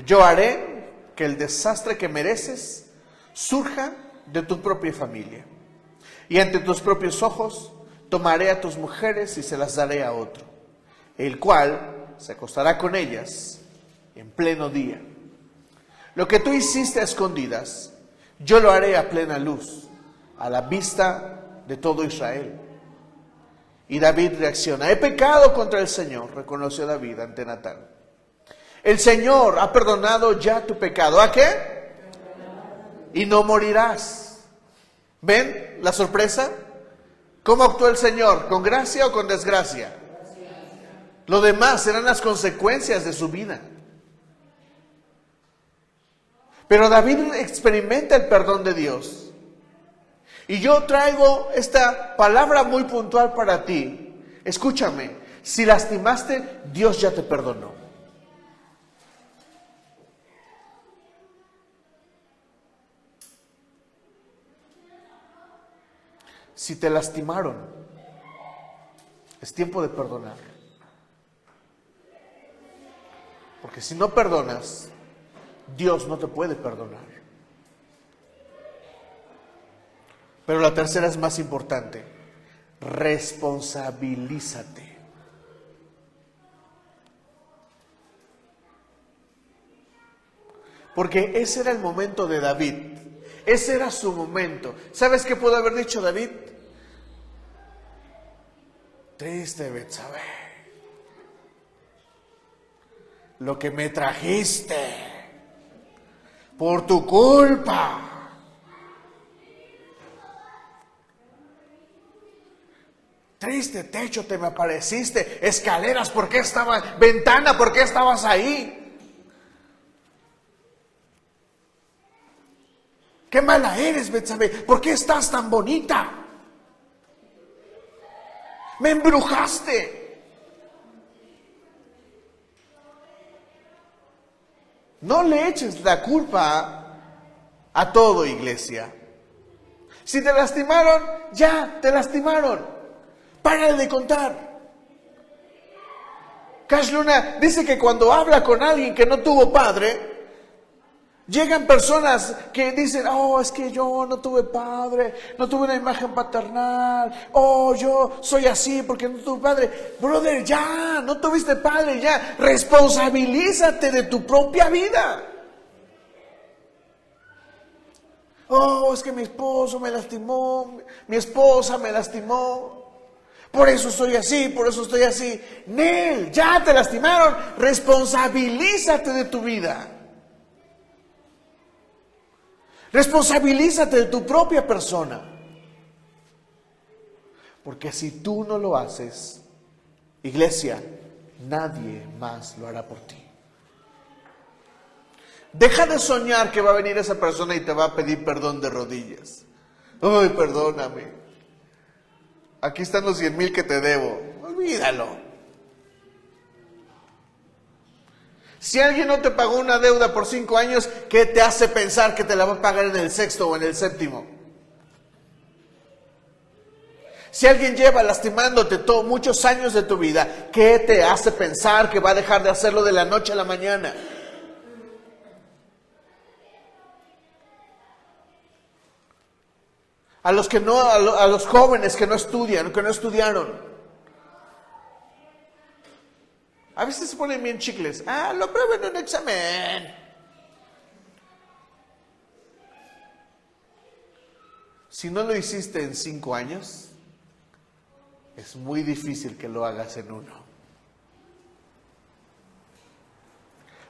Yo haré que el desastre que mereces surja de tu propia familia. Y ante tus propios ojos tomaré a tus mujeres y se las daré a otro, el cual se acostará con ellas en pleno día. Lo que tú hiciste a escondidas, yo lo haré a plena luz, a la vista de todo Israel. Y David reacciona. He pecado contra el Señor, reconoció David ante Natán. El Señor ha perdonado ya tu pecado. ¿A qué? Y no morirás. ¿Ven la sorpresa? ¿Cómo actuó el Señor? ¿Con gracia o con desgracia? Lo demás serán las consecuencias de su vida. Pero David experimenta el perdón de Dios. Y yo traigo esta palabra muy puntual para ti. Escúchame, si lastimaste, Dios ya te perdonó. Si te lastimaron, es tiempo de perdonar. Porque si no perdonas, Dios no te puede perdonar. Pero la tercera es más importante. Responsabilízate. Porque ese era el momento de David. Ese era su momento. ¿Sabes qué pudo haber dicho David? Triste, Betsabé, lo que me trajiste por tu culpa. Triste techo te me apareciste, escaleras, ¿por qué estabas? Ventana, ¿por qué estabas ahí? qué mala eres, Betsabé, ¿por qué estás tan bonita? Me embrujaste. No le eches la culpa a todo, iglesia. Si te lastimaron, ya te lastimaron. Párale de contar. Cash Luna dice que cuando habla con alguien que no tuvo padre, llegan personas que dicen, oh, es que yo no tuve padre, no tuve una imagen paternal, oh, yo soy así porque no tuve padre. Brother, ya, no tuviste padre, ya, responsabilízate de tu propia vida. Oh, es que mi esposo me lastimó, mi esposa me lastimó, por eso soy así, por eso estoy así. Nel, ya te lastimaron, responsabilízate de tu vida. Responsabilízate de tu propia persona. Porque si tú no lo haces, iglesia, nadie más lo hará por ti. Deja de soñar que va a venir esa persona y te va a pedir perdón de rodillas. Ay, perdóname. Aquí están los 100,000 que te debo. Olvídalo. Si alguien no te pagó una deuda por 5 años, ¿qué te hace pensar que te la va a pagar en el 6º o en el 7º? Si alguien lleva lastimándote muchos años de tu vida, ¿qué te hace pensar que va a dejar de hacerlo de la noche a la mañana? A los jóvenes que no estudian, que no estudiaron. A veces se ponen bien chicles. Lo pruebo en un examen. Si no lo hiciste en 5 años, es muy difícil que lo hagas en 1.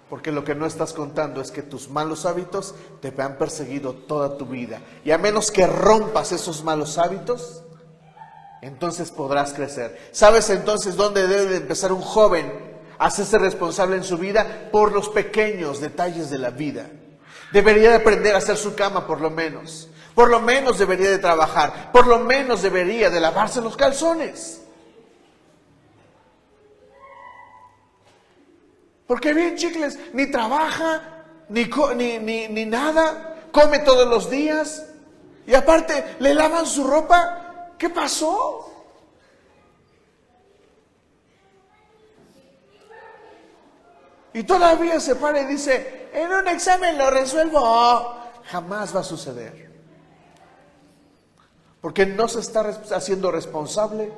Porque lo que no estás contando es que tus malos hábitos te han perseguido toda tu vida. Y a menos que rompas esos malos hábitos, entonces podrás crecer. ¿Sabes entonces dónde debe de empezar un joven a hacerse responsable en su vida? Por los pequeños detalles de la vida. Debería de aprender a hacer su cama por lo menos. Por lo menos debería de trabajar. Por lo menos debería de lavarse los calzones. Porque bien chicles, ni trabaja, ni nada, come todos los días. Y aparte, ¿le lavan su ropa? ¿Qué pasó? Y todavía se para y dice, en un examen lo resuelvo. Jamás va a suceder. Porque no se está haciendo responsable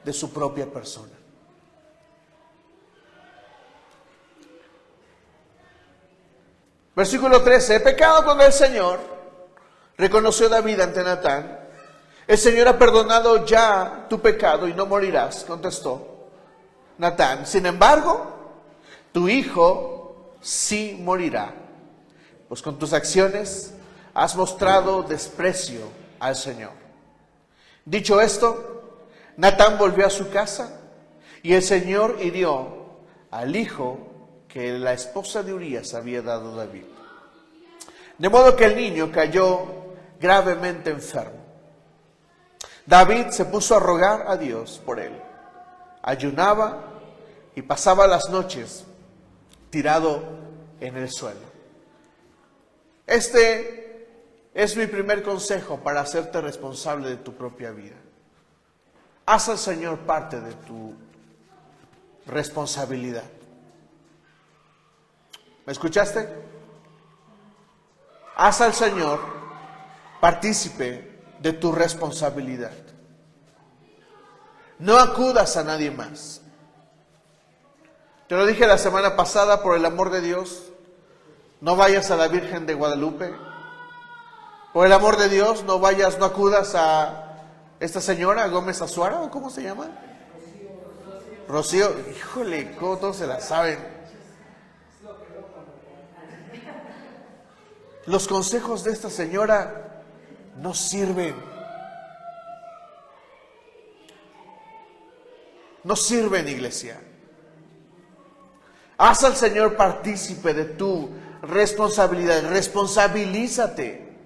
de su propia persona. Versículo 13, he pecado contra el Señor, reconoció David ante Natán. El Señor ha perdonado ya tu pecado y no morirás, contestó Natán. Sin embargo, tu hijo sí morirá, pues con tus acciones has mostrado desprecio al Señor. Dicho esto, Natán volvió a su casa y el Señor hirió al hijo que la esposa de Urías había dado a David. De modo que el niño cayó gravemente enfermo. David se puso a rogar a Dios por él. Ayunaba y pasaba las noches tirado en el suelo. Este es mi primer consejo para hacerte responsable de tu propia vida. Haz al Señor parte de tu responsabilidad. ¿Me escuchaste? Haz al Señor partícipe de tu responsabilidad. No acudas a nadie más. Te lo dije la semana pasada, por el amor de Dios, no vayas a la Virgen de Guadalupe. Por el amor de Dios, no acudas a esta señora Gómez Azuara, ¿o cómo se llama? Rocío. Híjole, ¿cómo todos se la saben? Los consejos de esta señora no sirven. No sirven, iglesia. Haz al Señor partícipe de tu responsabilidad. Responsabilízate.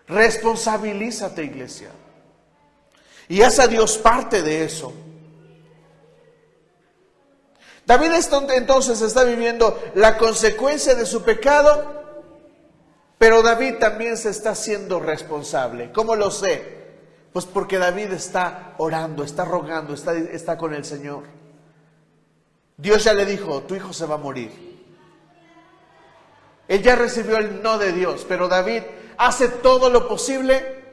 Responsabilízate, iglesia. Y haz a Dios parte de eso. David entonces está viviendo la consecuencia de su pecado, pero David también se está haciendo responsable. ¿Cómo lo sé? Pues porque David está orando, está rogando, está con el Señor. Dios ya le dijo, tu hijo se va a morir. Él ya recibió el no de Dios, pero David hace todo lo posible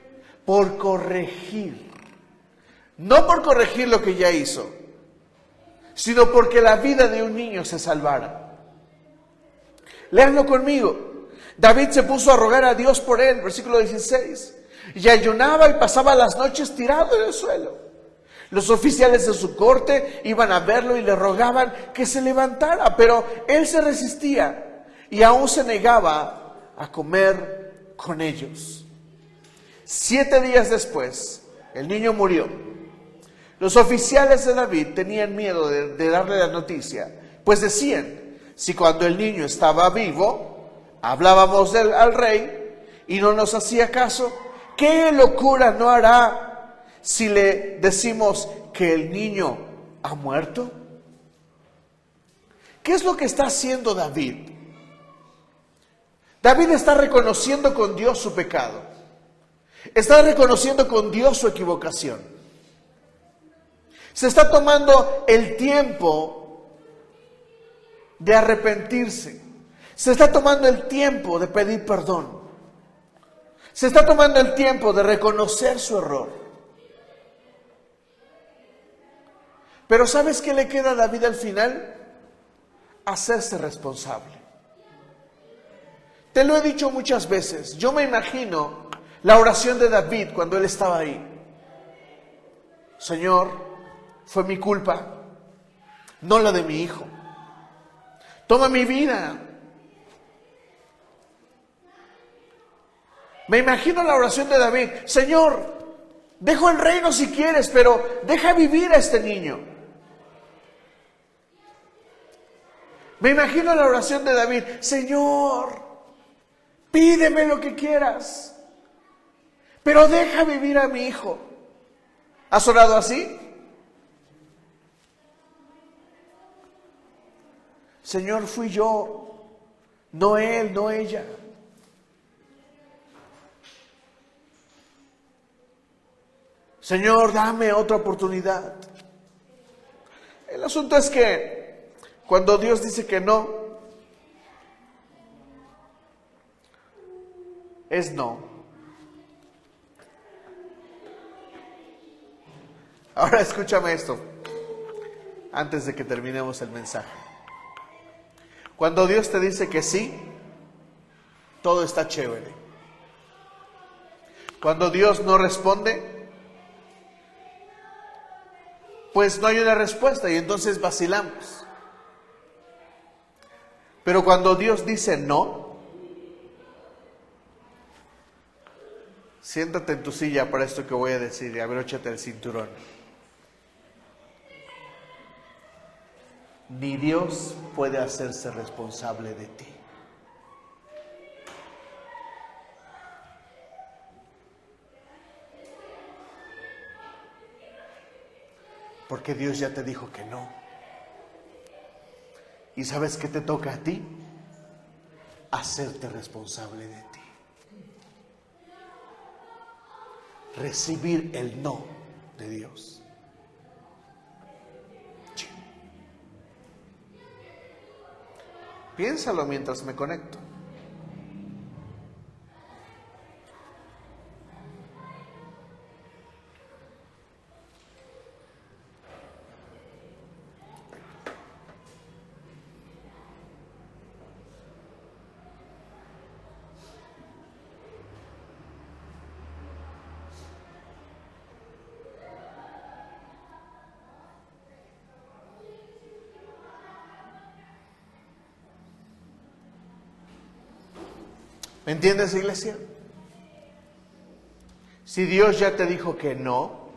por corregir. No por corregir lo que ya hizo, sino porque la vida de un niño se salvara. Léanlo conmigo. David se puso a rogar a Dios por él, versículo 16. Y ayunaba y pasaba las noches tirado en el suelo. Los oficiales de su corte iban a verlo y le rogaban que se levantara, pero él se resistía y aún se negaba a comer con ellos. 7 días después, el niño murió. Los oficiales de David tenían miedo de darle la noticia, pues decían, si cuando el niño estaba vivo, hablábamos al rey y no nos hacía caso, ¿qué locura no hará si le decimos que el niño ha muerto? ¿Qué es lo que está haciendo David? David está reconociendo con Dios su pecado. Está reconociendo con Dios su equivocación. Se está tomando el tiempo de arrepentirse. Se está tomando el tiempo de pedir perdón. Se está tomando el tiempo de reconocer su error. Pero ¿sabes qué le queda a David al final? Hacerse responsable. Te lo he dicho muchas veces. Yo me imagino la oración de David cuando él estaba ahí. Señor, fue mi culpa, no la de mi hijo. Toma mi vida. Me imagino la oración de David. Señor, dejo el reino si quieres, pero deja vivir a este niño. Me imagino la oración de David. Señor, pídeme lo que quieras, pero deja vivir a mi hijo. ¿Has orado así? Señor, fui yo, no él, no ella. Señor, dame otra oportunidad. El asunto es que cuando Dios dice que no, es no. Ahora escúchame esto, antes de que terminemos el mensaje. Cuando Dios te dice que sí, todo está chévere. Cuando Dios no responde, pues no hay una respuesta y entonces vacilamos. Pero cuando Dios dice no, siéntate en tu silla para esto que voy a decir y abróchate el cinturón. Ni Dios puede hacerse responsable de ti. Porque Dios ya te dijo que no. ¿Y sabes qué te toca a ti? Hacerte responsable de ti. Recibir el no de Dios. Piénsalo mientras me conecto. ¿Me entiendes, iglesia? Si Dios ya te dijo que no,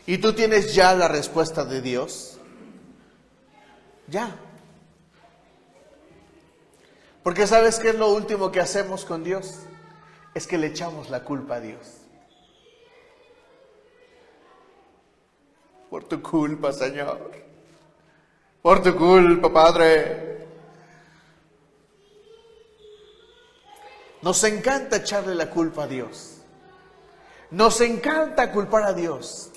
y tú tienes ya la respuesta de Dios, ya. Porque ¿sabes qué es lo último que hacemos con Dios? es que le echamos la culpa a Dios. Por tu culpa, Señor. Por tu culpa, Padre. Nos encanta echarle la culpa a Dios. Nos encanta culpar a Dios.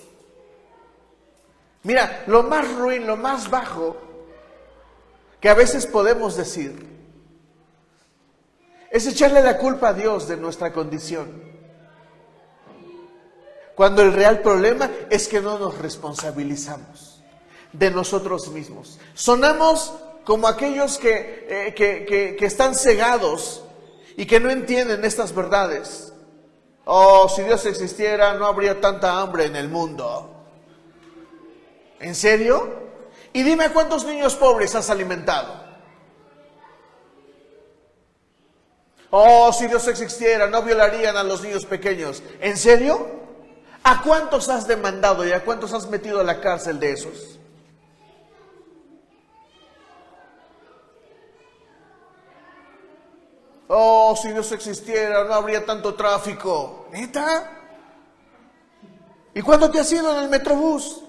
Mira, lo más ruin, lo más bajo que a veces podemos decir es echarle la culpa a Dios de nuestra condición, cuando el real problema es que no nos responsabilizamos de nosotros mismos. Sonamos como aquellos que están cegados y que no entienden estas verdades. Oh, si Dios existiera, no habría tanta hambre en el mundo. ¿En serio? Y dime cuántos niños pobres has alimentado. Oh, si Dios existiera, no violarían a los niños pequeños. ¿En serio? ¿A cuántos has demandado y a cuántos has metido a la cárcel de esos? Oh, si Dios existiera, no habría tanto tráfico. ¿Neta? ¿Y cuándo te has ido en el Metrobús?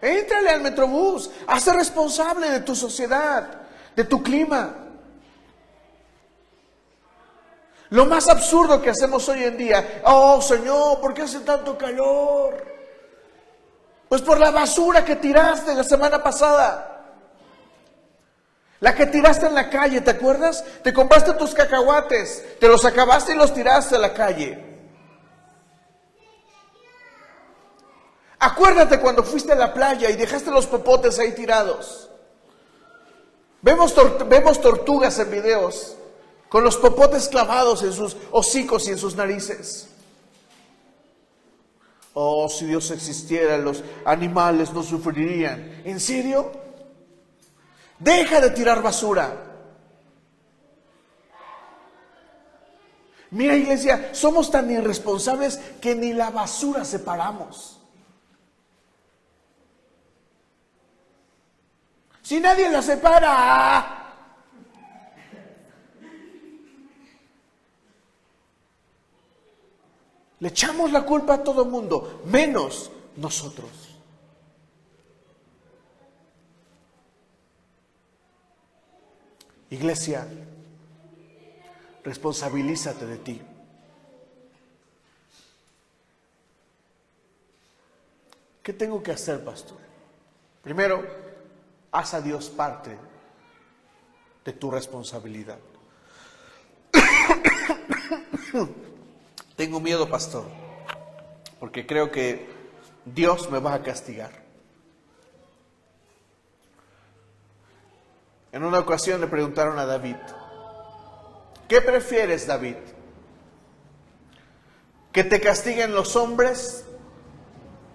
Éntrale al Metrobús, hazte responsable de tu sociedad, de tu clima. Lo más absurdo que hacemos hoy en día, oh Señor, ¿por qué hace tanto calor? Pues por la basura que tiraste la semana pasada. La que tiraste en la calle, ¿te acuerdas? Te compraste tus cacahuates, te los acabaste y los tiraste a la calle. Acuérdate cuando fuiste a la playa y dejaste los popotes ahí tirados. Vemos tortugas en videos con los popotes clavados en sus hocicos y en sus narices. Oh, si Dios existiera, los animales no sufrirían. ¿En serio? Deja de tirar basura. Mira, iglesia, somos tan irresponsables que ni la basura separamos. Si nadie la separa. Le echamos la culpa a todo el mundo, menos nosotros. Iglesia, responsabilízate de ti. ¿Qué tengo que hacer, pastor? Primero, haz a Dios parte de tu responsabilidad. Tengo miedo, pastor, porque creo que Dios me va a castigar. En una ocasión le preguntaron a David, ¿qué prefieres, David? ¿Que te castiguen los hombres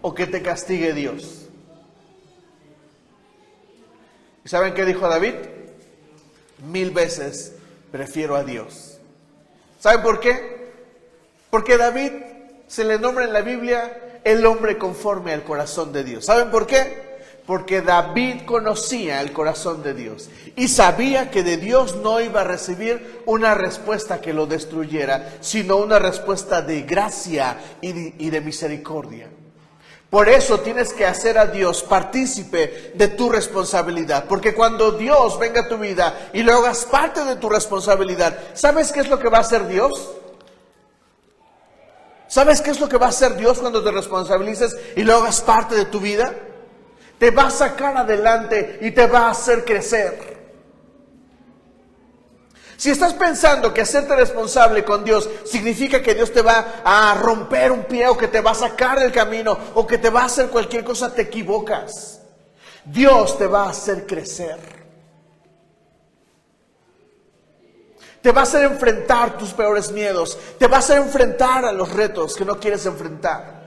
o que te castigue Dios? ¿Y saben qué dijo David? 1000 veces prefiero a Dios. ¿Saben por qué? Porque David se le nombra en la Biblia el hombre conforme al corazón de Dios. ¿Saben por qué? Porque David conocía el corazón de Dios y sabía que de Dios no iba a recibir una respuesta que lo destruyera, sino una respuesta de gracia y de misericordia. Por eso tienes que hacer a Dios partícipe de tu responsabilidad. Porque cuando Dios venga a tu vida y lo hagas parte de tu responsabilidad, ¿sabes qué es lo que va a hacer Dios? ¿Sabes qué es lo que va a hacer Dios cuando te responsabilices y lo hagas parte de tu vida? Te va a sacar adelante y te va a hacer crecer. Si estás pensando que hacerte responsable con Dios significa que Dios te va a romper un pie o que te va a sacar del camino o que te va a hacer cualquier cosa, te equivocas. Dios te va a hacer crecer. Te va a hacer enfrentar tus peores miedos. Te va a hacer enfrentar a los retos que no quieres enfrentar.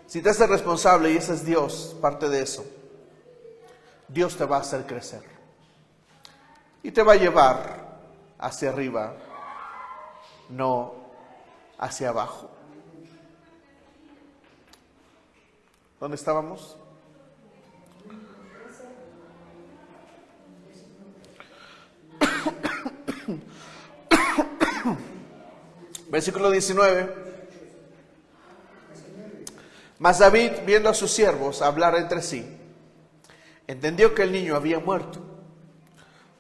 Si te haces responsable y ese es Dios, parte de eso, Dios te va a hacer crecer y te va a llevar hacia arriba, no hacia abajo. ¿Dónde estábamos? Versículo 19. Mas David, viendo a sus siervos hablar entre sí, entendió que el niño había muerto.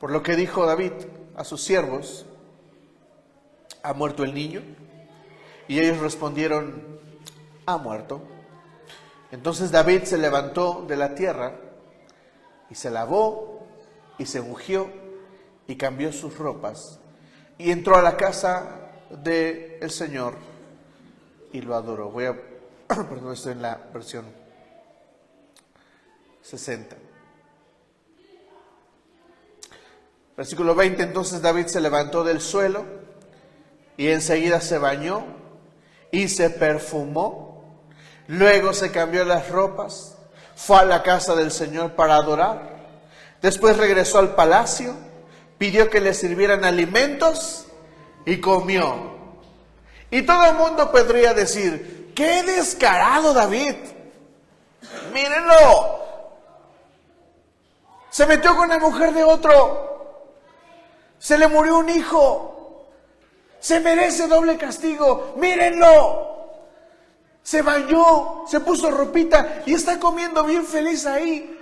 Por lo que dijo David a sus siervos: ¿ha muerto el niño? Y ellos respondieron: ha muerto. Entonces David se levantó de la tierra y se lavó y se ungió y cambió sus ropas y entró a la casa del Señor y lo adoró. Perdón, estoy en la versión 60. Versículo 20. Entonces David se levantó del suelo y enseguida se bañó y se perfumó. Luego se cambió las ropas, fue a la casa del Señor para adorar. Después regresó al palacio, pidió que le sirvieran alimentos y comió. Y todo el mundo podría decir: ¡qué descarado David! ¡Mírenlo! Se metió con la mujer de otro. Se le murió un hijo. Se merece doble castigo. ¡Mírenlo! Se bañó, se puso ropita y está comiendo bien feliz ahí.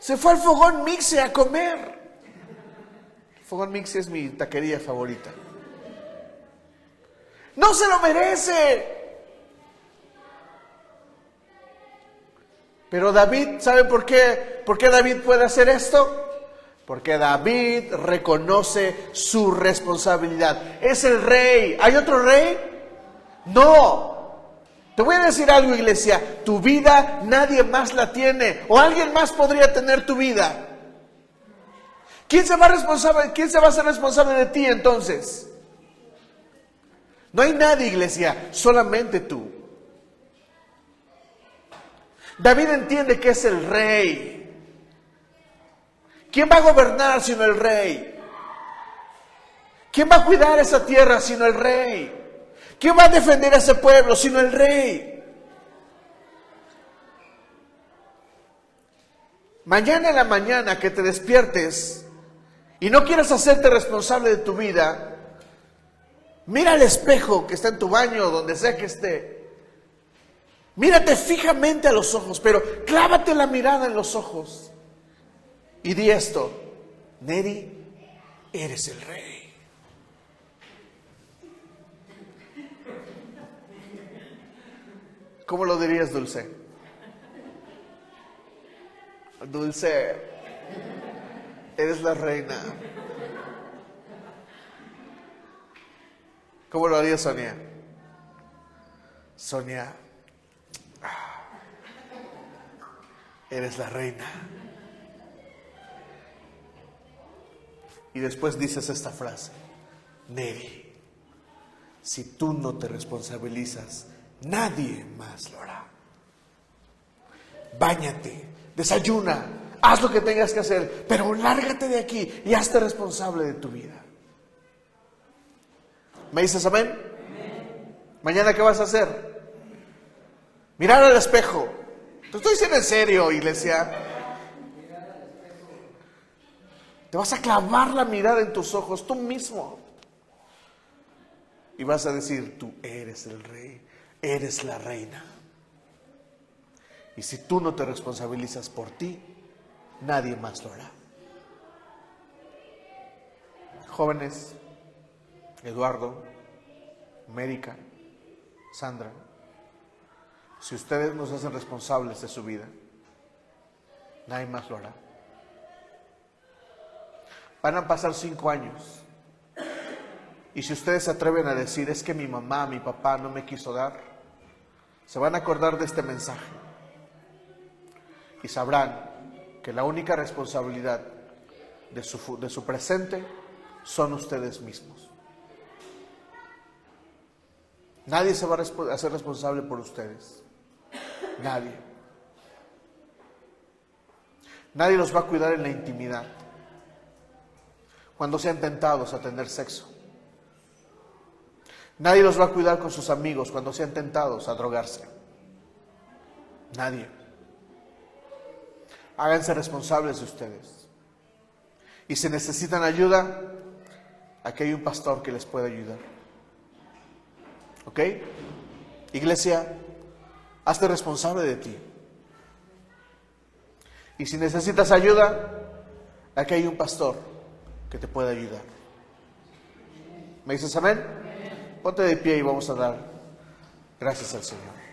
Se fue al Fogón Mixi a comer. El Fogón Mixi es mi taquería favorita. ¡No se lo merece! Pero David, ¿sabe por qué? ¿Por qué David puede hacer esto? Porque David reconoce su responsabilidad. Es el rey. ¿Hay otro rey? No. Te voy a decir algo, iglesia. Tu vida nadie más la tiene. O alguien más podría tener tu vida. ¿Quién se va a hacer responsable de ti entonces? No hay nadie, iglesia, solamente tú. David entiende que es el rey. ¿Quién va a gobernar sino el rey? ¿Quién va a cuidar esa tierra sino el rey? ¿Quién va a defender a ese pueblo sino el rey? Mañana en la mañana que te despiertes y no quieras hacerte responsable de tu vida, mira al espejo que está en tu baño, donde sea que esté. Mírate fijamente a los ojos, pero clávate la mirada en los ojos. Y di esto: Neri, eres el rey. ¿Cómo lo dirías, Dulce? Dulce, eres la reina. ¿Cómo lo haría Sonia? Sonia, eres la reina. Y después dices esta frase: Neri, si tú no te responsabilizas, nadie más lo hará. Báñate, desayuna, haz lo que tengas que hacer, pero lárgate de aquí y hazte responsable de tu vida. ¿Me dices amén? Amén. ¿Mañana qué vas a hacer? Mirar al espejo. Te estoy diciendo en serio, iglesia. Te vas a clavar la mirada en tus ojos tú mismo. Y vas a decir: tú eres el rey, eres la reina. Y si tú no te responsabilizas por ti, nadie más lo hará. Jóvenes, Eduardo, América, Sandra, si ustedes nos hacen responsables de su vida, nadie más lo hará. Van a pasar 5 años. Y si ustedes se atreven a decir: es que mi mamá, mi papá no me quiso dar, se van a acordar de este mensaje. Y sabrán que la única responsabilidad de su presente son ustedes mismos. Nadie se va a hacer responsable por ustedes. Nadie. Nadie los va a cuidar en la intimidad, cuando sean tentados a tener sexo. Nadie los va a cuidar con sus amigos cuando sean tentados a drogarse. Nadie. Háganse responsables de ustedes. Y si necesitan ayuda, aquí hay un pastor que les puede ayudar. ¿Ok? Iglesia, hazte responsable de ti. Y si necesitas ayuda, aquí hay un pastor que te puede ayudar. ¿Me dices amén? Ponte de pie y vamos a dar gracias al Señor.